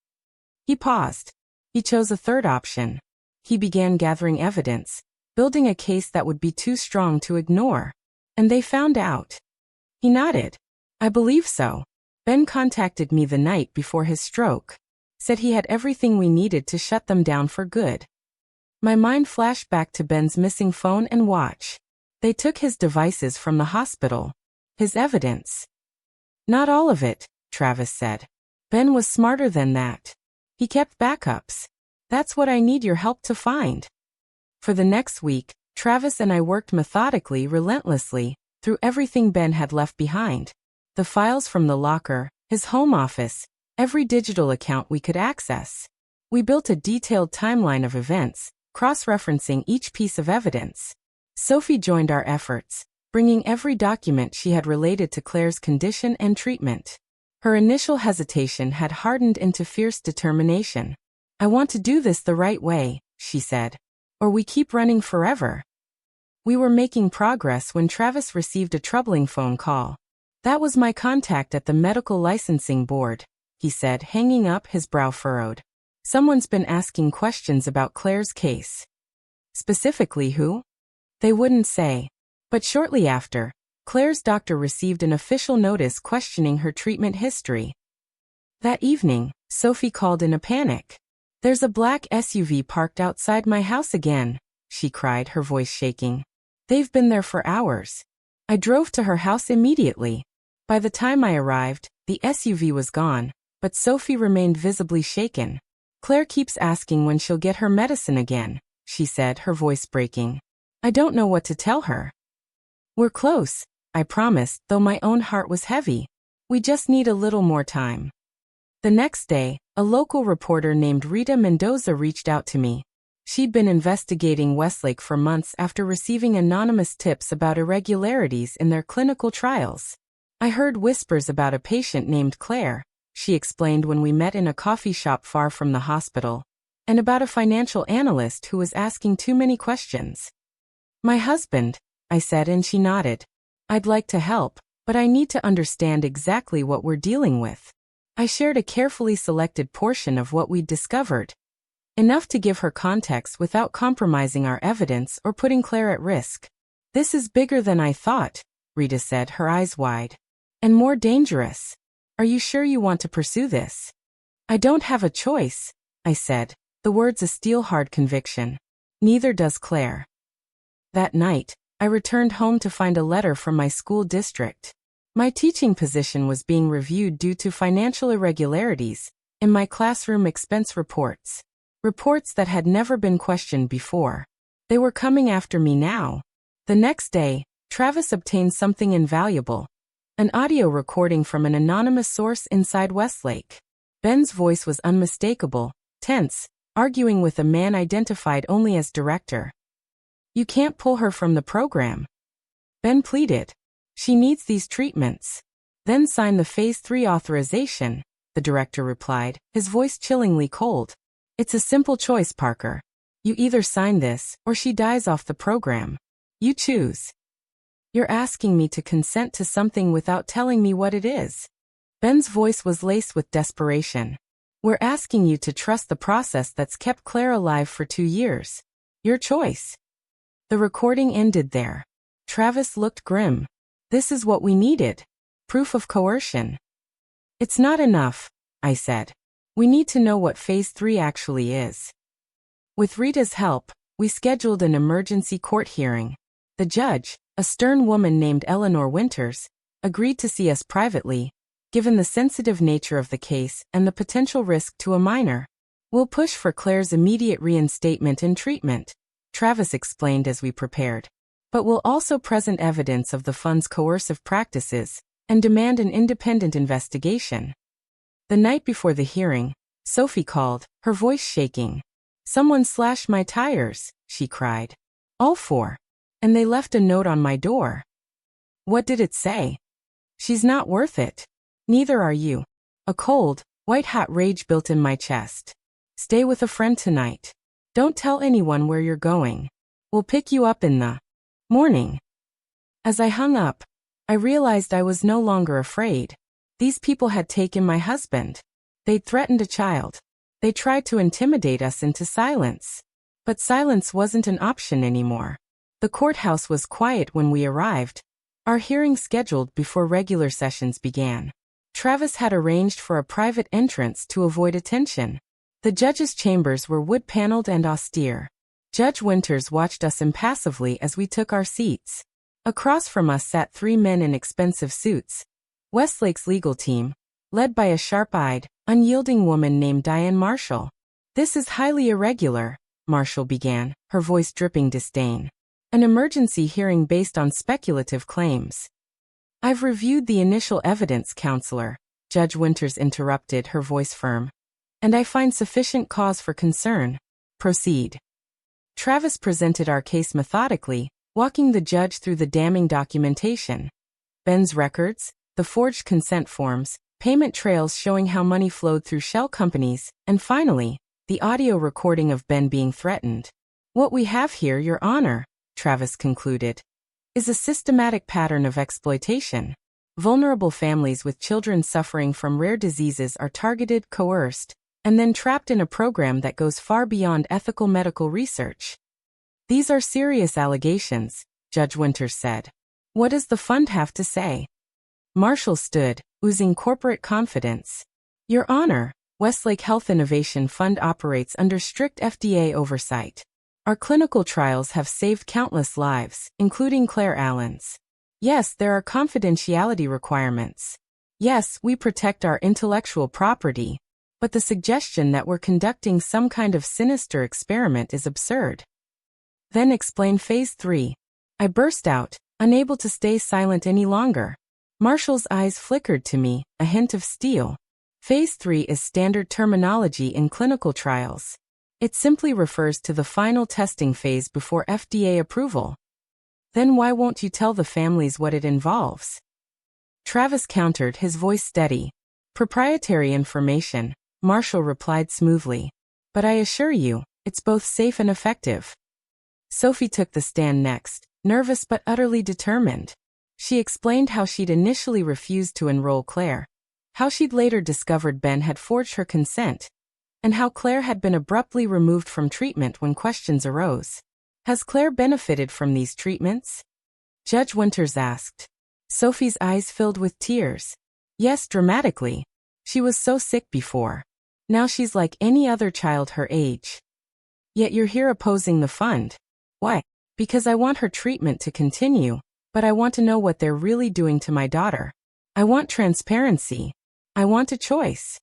He paused. He chose a third option. He began gathering evidence, building a case that would be too strong to ignore. And they found out. He nodded. I believe so. Ben contacted me the night before his stroke. Said he had everything we needed to shut them down for good. My mind flashed back to Ben's missing phone and watch. They took his devices from the hospital. His evidence. Not all of it, Travis said. Ben was smarter than that. He kept backups. That's what I need your help to find. For the next week, Travis and I worked methodically, relentlessly, through everything Ben had left behind. The files from the locker, his home office, every digital account we could access. We built a detailed timeline of events, cross-referencing each piece of evidence. Sophie joined our efforts, bringing every document she had related to Claire's condition and treatment. Her initial hesitation had hardened into fierce determination. "I want to do this the right way," she said, "or we keep running forever." We were making progress when Travis received a troubling phone call. "That was my contact at the medical licensing board," he said, hanging up, his brow furrowed. "Someone's been asking questions about Claire's case." "Specifically who?" They wouldn't say. But shortly after, Claire's doctor received an official notice questioning her treatment history. That evening, Sophie called in a panic. "There's a black SUV parked outside my house again," she cried, her voice shaking. "They've been there for hours." I drove to her house immediately. By the time I arrived, the SUV was gone, but Sophie remained visibly shaken. "Claire keeps asking when she'll get her medicine again," she said, her voice breaking. "I don't know what to tell her." "We're close," I promised, though my own heart was heavy. "We just need a little more time." The next day, a local reporter named Rita Mendoza reached out to me. She'd been investigating Westlake for months after receiving anonymous tips about irregularities in their clinical trials. "I heard whispers about a patient named Claire," she explained when we met in a coffee shop far from the hospital, "and about a financial analyst who was asking too many questions." "My husband," I said, and she nodded. "I'd like to help, but I need to understand exactly what we're dealing with." I shared a carefully selected portion of what we'd discovered, enough to give her context without compromising our evidence or putting Claire at risk. "This is bigger than I thought," Rita said, her eyes wide. "And more dangerous. Are you sure you want to pursue this?" "I don't have a choice," I said, the words a steel-hard conviction. "Neither does Claire." That night, I returned home to find a letter from my school district. My teaching position was being reviewed due to financial irregularities in my classroom expense reports. Reports that had never been questioned before. They were coming after me now. The next day, Travis obtained something invaluable. An audio recording from an anonymous source inside Westlake. Ben's voice was unmistakable, tense, arguing with a man identified only as director. "You can't pull her from the program," Ben pleaded. "She needs these treatments." "Then sign the Phase 3 authorization," the director replied, his voice chillingly cold. "It's a simple choice, Parker. You either sign this, or she dies off the program. You choose." "You're asking me to consent to something without telling me what it is." Ben's voice was laced with desperation. "We're asking you to trust the process that's kept Claire alive for 2 years. Your choice." The recording ended there. Travis looked grim. "This is what we needed. Proof of coercion." "It's not enough," I said. "We need to know what Phase 3 actually is." With Rita's help, we scheduled an emergency court hearing. The judge, a stern woman named Eleanor Winters, agreed to see us privately, given the sensitive nature of the case and the potential risk to a minor. "We'll push for Claire's immediate reinstatement and treatment," Travis explained as we prepared. "But we'll also present evidence of the fund's coercive practices and demand an independent investigation." The night before the hearing, Sophie called, her voice shaking. "Someone slashed my tires," she cried. "All 4. And they left a note on my door." "What did it say?" "She's not worth it. Neither are you." A cold, white-hot rage built in my chest. "Stay with a friend tonight. Don't tell anyone where you're going. We'll pick you up in the morning." As I hung up, I realized I was no longer afraid. These people had taken my husband. They'd threatened a child. They tried to intimidate us into silence. But silence wasn't an option anymore. The courthouse was quiet when we arrived, our hearing scheduled before regular sessions began. Travis had arranged for a private entrance to avoid attention. The judge's chambers were wood-paneled and austere. Judge Winters watched us impassively as we took our seats. Across from us sat 3 men in expensive suits. Westlake's legal team, led by a sharp-eyed, unyielding woman named Diane Marshall. "This is highly irregular," Marshall began, her voice dripping disdain. "An emergency hearing based on speculative claims." "I've reviewed the initial evidence, Counselor," Judge Winters interrupted, her voice firm. and I find sufficient cause for concern. Proceed. Travis presented our case methodically, walking the judge through the damning documentation. Ben's records, the forged consent forms, payment trails showing how money flowed through shell companies, and finally, the audio recording of Ben being threatened. What we have here, Your Honor, Travis concluded, is a systematic pattern of exploitation. Vulnerable families with children suffering from rare diseases are targeted, coerced, and then trapped in a program that goes far beyond ethical medical research. These are serious allegations, Judge Winters said. What does the fund have to say? Marshall stood, oozing corporate confidence. Your Honor, Westlake Health Innovation Fund operates under strict FDA oversight. Our clinical trials have saved countless lives, including Claire Allen's. Yes, there are confidentiality requirements. Yes, we protect our intellectual property, but the suggestion that we're conducting some kind of sinister experiment is absurd. Then explain Phase 3. I burst out, unable to stay silent any longer. Marshall's eyes flickered to me, a hint of steel. Phase 3 is standard terminology in clinical trials. It simply refers to the final testing phase before FDA approval. Then why won't you tell the families what it involves? Travis countered, his voice steady. Proprietary information, Marshall replied smoothly. But I assure you, it's both safe and effective. Sophie took the stand next, nervous but utterly determined. She explained how she'd initially refused to enroll Claire, how she'd later discovered Ben had forged her consent, and how Claire had been abruptly removed from treatment when questions arose. Has Claire benefited from these treatments? Judge Winters asked. Sophie's eyes filled with tears. Yes, dramatically. She was so sick before. Now she's like any other child her age. Yet you're here opposing the fund. Why? Because I want her treatment to continue, but I want to know what they're really doing to my daughter. I want transparency. I want a choice.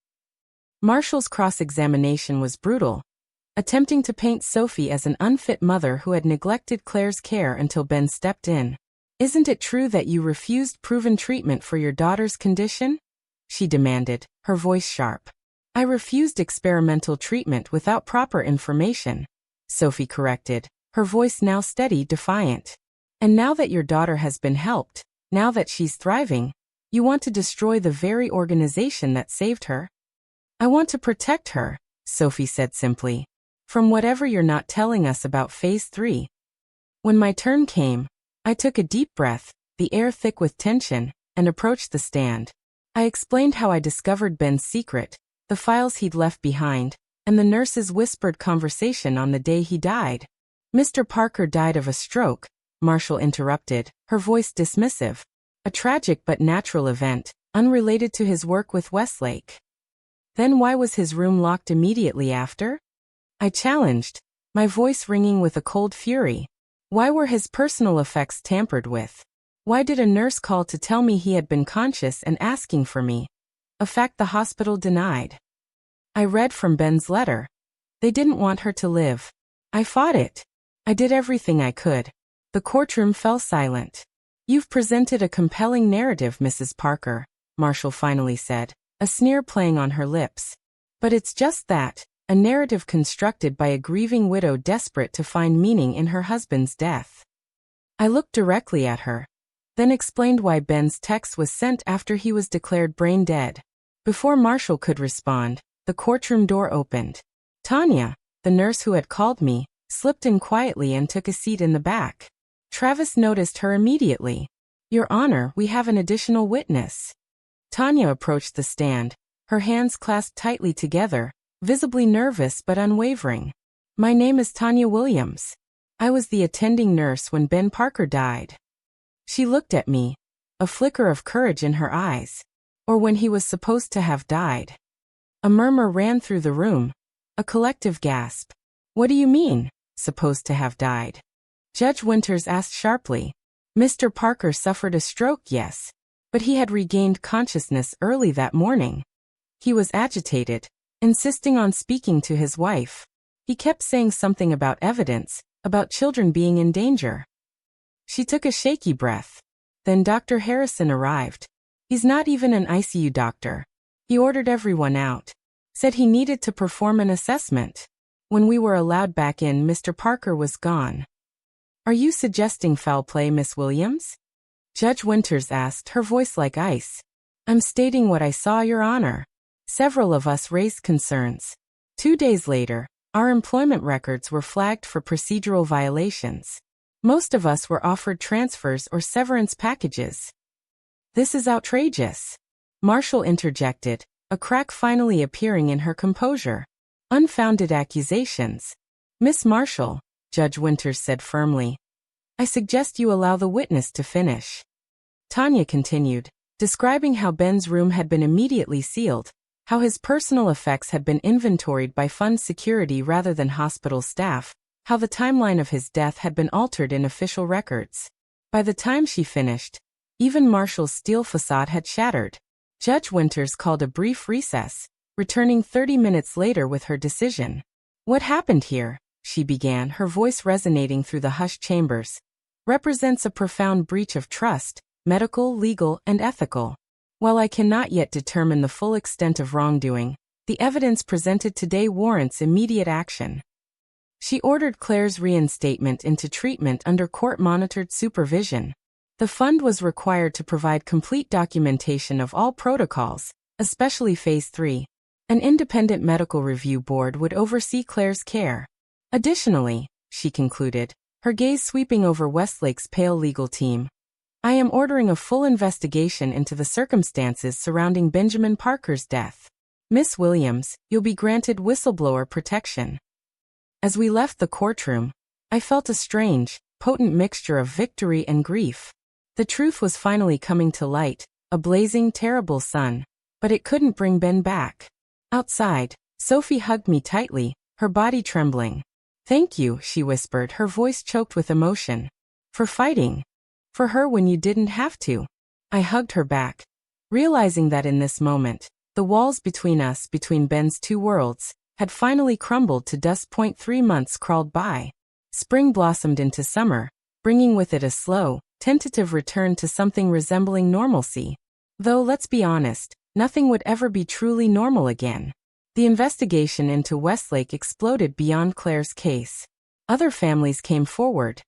Marshall's cross-examination was brutal, attempting to paint Sophie as an unfit mother who had neglected Claire's care until Ben stepped in. Isn't it true that you refused proven treatment for your daughter's condition? She demanded, her voice sharp. I refused experimental treatment without proper information, Sophie corrected, her voice now steady, defiant. And now that your daughter has been helped, now that she's thriving, you want to destroy the very organization that saved her? I want to protect her, Sophie said simply, from whatever you're not telling us about Phase 3. When my turn came, I took a deep breath, the air thick with tension, and approached the stand. I explained how I discovered Ben's secret, the files he'd left behind, and the nurse's whispered conversation on the day he died. Mr. Parker died of a stroke, Marshall interrupted, her voice dismissive. A tragic but natural event, unrelated to his work with Westlake. Then why was his room locked immediately after? I challenged, my voice ringing with a cold fury. Why were his personal effects tampered with? Why did a nurse call to tell me he had been conscious and asking for me? A fact the hospital denied. I read from Ben's letter. They didn't want her to live. I fought it. I did everything I could. The courtroom fell silent. You've presented a compelling narrative, Mrs. Parker, Marshall finally said, a sneer playing on her lips. But it's just that, a narrative constructed by a grieving widow desperate to find meaning in her husband's death. I looked directly at her, then explained why Ben's text was sent after he was declared brain dead. Before Marshall could respond, the courtroom door opened. Tanya, the nurse who had called me, slipped in quietly and took a seat in the back. Travis noticed her immediately. Your Honor, we have an additional witness. Tanya approached the stand, her hands clasped tightly together, visibly nervous but unwavering. My name is Tanya Williams. I was the attending nurse when Ben Parker died. She looked at me, a flicker of courage in her eyes. Or when he was supposed to have died. A murmur ran through the room, a collective gasp. What do you mean, supposed to have died? Judge Winters asked sharply. Mr. Parker suffered a stroke, yes, but he had regained consciousness early that morning. He was agitated, insisting on speaking to his wife. He kept saying something about evidence, about children being in danger. She took a shaky breath. Then Dr. Harrison arrived. He's not even an ICU doctor. He ordered everyone out. Said he needed to perform an assessment. When we were allowed back in, Mr. Parker was gone. Are you suggesting foul play, Miss Williams? Judge Winters asked, her voice like ice. I'm stating what I saw, Your Honor. Several of us raised concerns. 2 days later, our employment records were flagged for procedural violations. Most of us were offered transfers or severance packages. This is outrageous. Marshall interjected, a crack finally appearing in her composure. Unfounded accusations. Miss Marshall, Judge Winters said firmly, I suggest you allow the witness to finish. Tanya continued, describing how Ben's room had been immediately sealed, how his personal effects had been inventoried by fund security rather than hospital staff, how the timeline of his death had been altered in official records. By the time she finished, even Marshall's steel facade had shattered. Judge Winters called a brief recess, returning 30 minutes later with her decision. What happened here, she began, her voice resonating through the hushed chambers, represents a profound breach of trust, medical, legal, and ethical. While I cannot yet determine the full extent of wrongdoing, the evidence presented today warrants immediate action. She ordered Claire's reinstatement into treatment under court-monitored supervision. The fund was required to provide complete documentation of all protocols, especially Phase 3. An independent medical review board would oversee Claire's care. Additionally, she concluded, her gaze sweeping over Westlake's pale legal team, I am ordering a full investigation into the circumstances surrounding Benjamin Parker's death. Miss Williams, you'll be granted whistleblower protection. As we left the courtroom, I felt a strange, potent mixture of victory and grief. The truth was finally coming to light, a blazing, terrible sun, but it couldn't bring Ben back. Outside, Sophie hugged me tightly, her body trembling. Thank you, she whispered, her voice choked with emotion. For fighting. For her when you didn't have to. I hugged her back, realizing that in this moment, the walls between us, between Ben's two worlds, had finally crumbled to dust. 3 months crawled by. Spring blossomed into summer, bringing with it a slow, tentative return to something resembling normalcy. Though let's be honest, nothing would ever be truly normal again. The investigation into Westlake exploded beyond Claire's case. Other families came forward,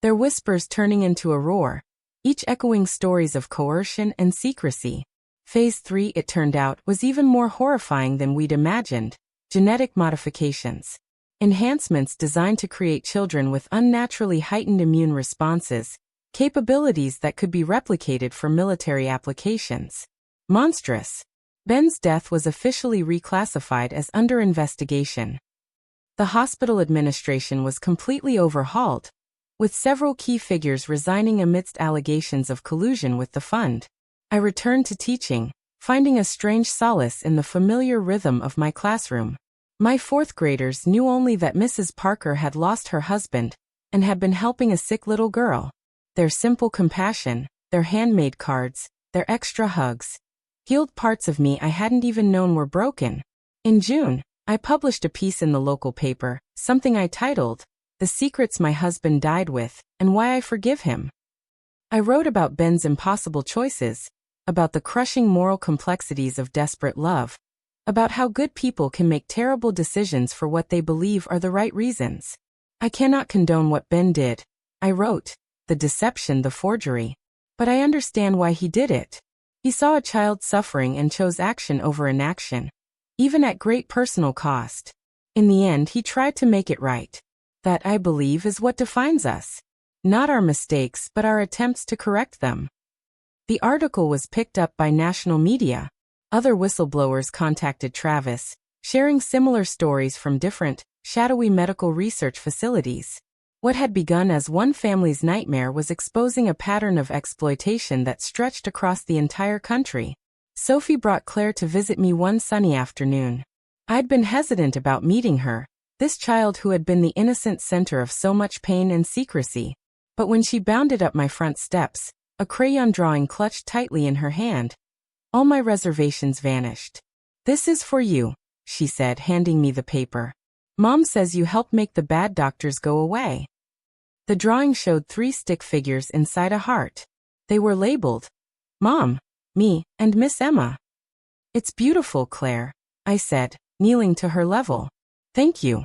their whispers turning into a roar, each echoing stories of coercion and secrecy. Phase 3, it turned out, was even more horrifying than we'd imagined. Genetic modifications. Enhancements designed to create children with unnaturally heightened immune responses, capabilities that could be replicated for military applications. Monstrous. Ben's death was officially reclassified as under investigation. The hospital administration was completely overhauled, with several key figures resigning amidst allegations of collusion with the fund. I returned to teaching, finding a strange solace in the familiar rhythm of my classroom. My fourth graders knew only that Mrs. Parker had lost her husband and had been helping a sick little girl. Their simple compassion, their handmade cards, their extra hugs, healed parts of me I hadn't even known were broken. In June, I published a piece in the local paper, something I titled, The Secrets My Husband Died With, and Why I Forgive Him. I wrote about Ben's impossible choices, about the crushing moral complexities of desperate love, about how good people can make terrible decisions for what they believe are the right reasons. I cannot condone what Ben did, I wrote, the deception, the forgery. But I understand why he did it. He saw a child suffering and chose action over inaction, even at great personal cost. In the end, he tried to make it right. That, I believe, is what defines us. Not our mistakes, but our attempts to correct them. The article was picked up by national media. Other whistleblowers contacted Travis, sharing similar stories from different, shadowy medical research facilities. What had begun as one family's nightmare was exposing a pattern of exploitation that stretched across the entire country. Sophie brought Claire to visit me one sunny afternoon. I'd been hesitant about meeting her, this child who had been the innocent center of so much pain and secrecy. But when she bounded up my front steps, a crayon drawing clutched tightly in her hand, all my reservations vanished. This is for you, she said, handing me the paper. Mom says you helped make the bad doctors go away. The drawing showed 3 stick figures inside a heart. They were labeled Mom, me, and Miss Emma. It's beautiful, Claire, I said, kneeling to her level. Thank you.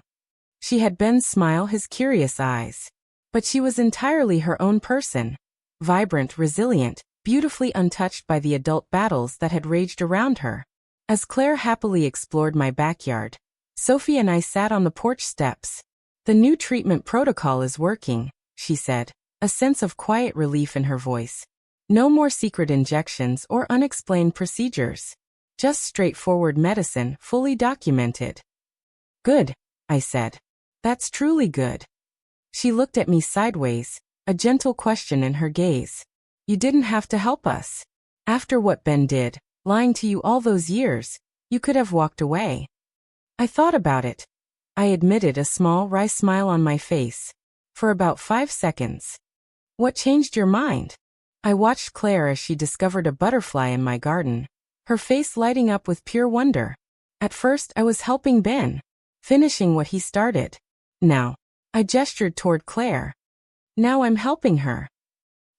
She had Ben's smile, his curious eyes. But she was entirely her own person. Vibrant, resilient, beautifully untouched by the adult battles that had raged around her. As Claire happily explored my backyard, Sophie and I sat on the porch steps. The new treatment protocol is working, she said, a sense of quiet relief in her voice. No more secret injections or unexplained procedures. Just straightforward medicine, fully documented. Good, I said. That's truly good. She looked at me sideways, a gentle question in her gaze. You didn't have to help us. After what Ben did, lying to you all those years, you could have walked away. I thought about it. I admitted, a small, wry smile on my face. For about 5 seconds. What changed your mind? I watched Claire as she discovered a butterfly in my garden, her face lighting up with pure wonder. At first, I was helping Ben, finishing what he started. Now, I gestured toward Claire. Now I'm helping her.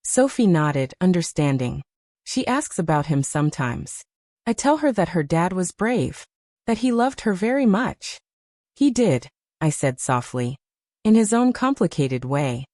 Sophie nodded, understanding. She asks about him sometimes. I tell her that her dad was brave, that he loved her very much. He did, I said softly, in his own complicated way.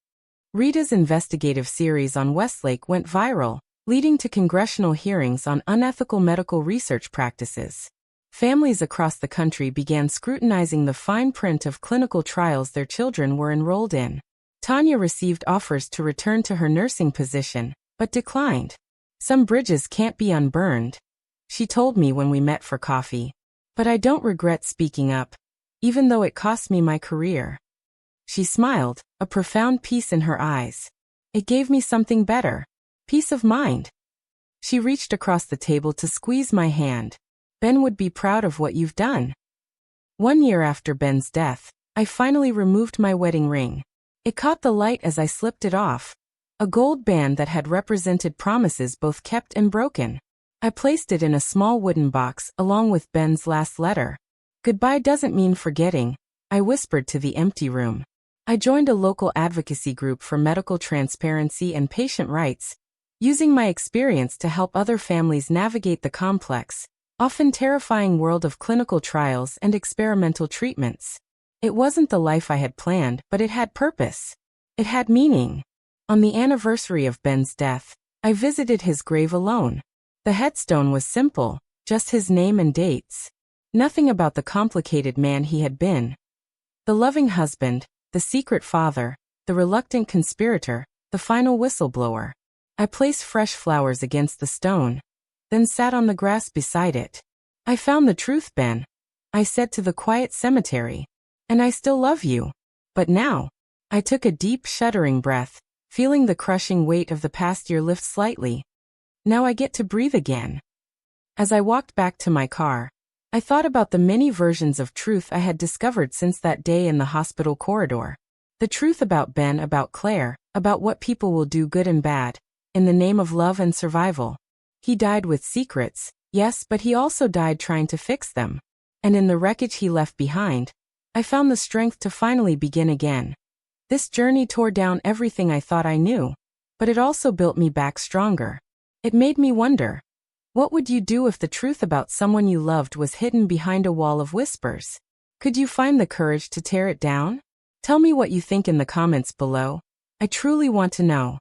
Rita's investigative series on Westlake went viral, leading to congressional hearings on unethical medical research practices. Families across the country began scrutinizing the fine print of clinical trials their children were enrolled in. Tanya received offers to return to her nursing position, but declined. Some bridges can't be unburned, she told me when we met for coffee. But I don't regret speaking up, even though it cost me my career. She smiled, a profound peace in her eyes. It gave me something better. Peace of mind. She reached across the table to squeeze my hand. Ben would be proud of what you've done. 1 year after Ben's death, I finally removed my wedding ring. It caught the light as I slipped it off. A gold band that had represented promises both kept and broken. I placed it in a small wooden box along with Ben's last letter. Goodbye doesn't mean forgetting, I whispered to the empty room. I joined a local advocacy group for medical transparency and patient rights, using my experience to help other families navigate the complex, often terrifying world of clinical trials and experimental treatments. It wasn't the life I had planned, but it had purpose. It had meaning. On the anniversary of Ben's death, I visited his grave alone. The headstone was simple, just his name and dates. Nothing about the complicated man he had been. The loving husband, the secret father, the reluctant conspirator, the final whistleblower. I placed fresh flowers against the stone, then sat on the grass beside it. I found the truth, Ben, I said to the quiet cemetery. And I still love you. But now, I took a deep, shuddering breath, feeling the crushing weight of the past year lift slightly. Now I get to breathe again. As I walked back to my car, I thought about the many versions of truth I had discovered since that day in the hospital corridor. The truth about Ben, about Claire, about what people will do, good and bad, in the name of love and survival. He died with secrets, yes, but he also died trying to fix them. And in the wreckage he left behind, I found the strength to finally begin again. This journey tore down everything I thought I knew, but it also built me back stronger. It made me wonder, what would you do if the truth about someone you loved was hidden behind a wall of whispers? Could you find the courage to tear it down? Tell me what you think in the comments below. I truly want to know.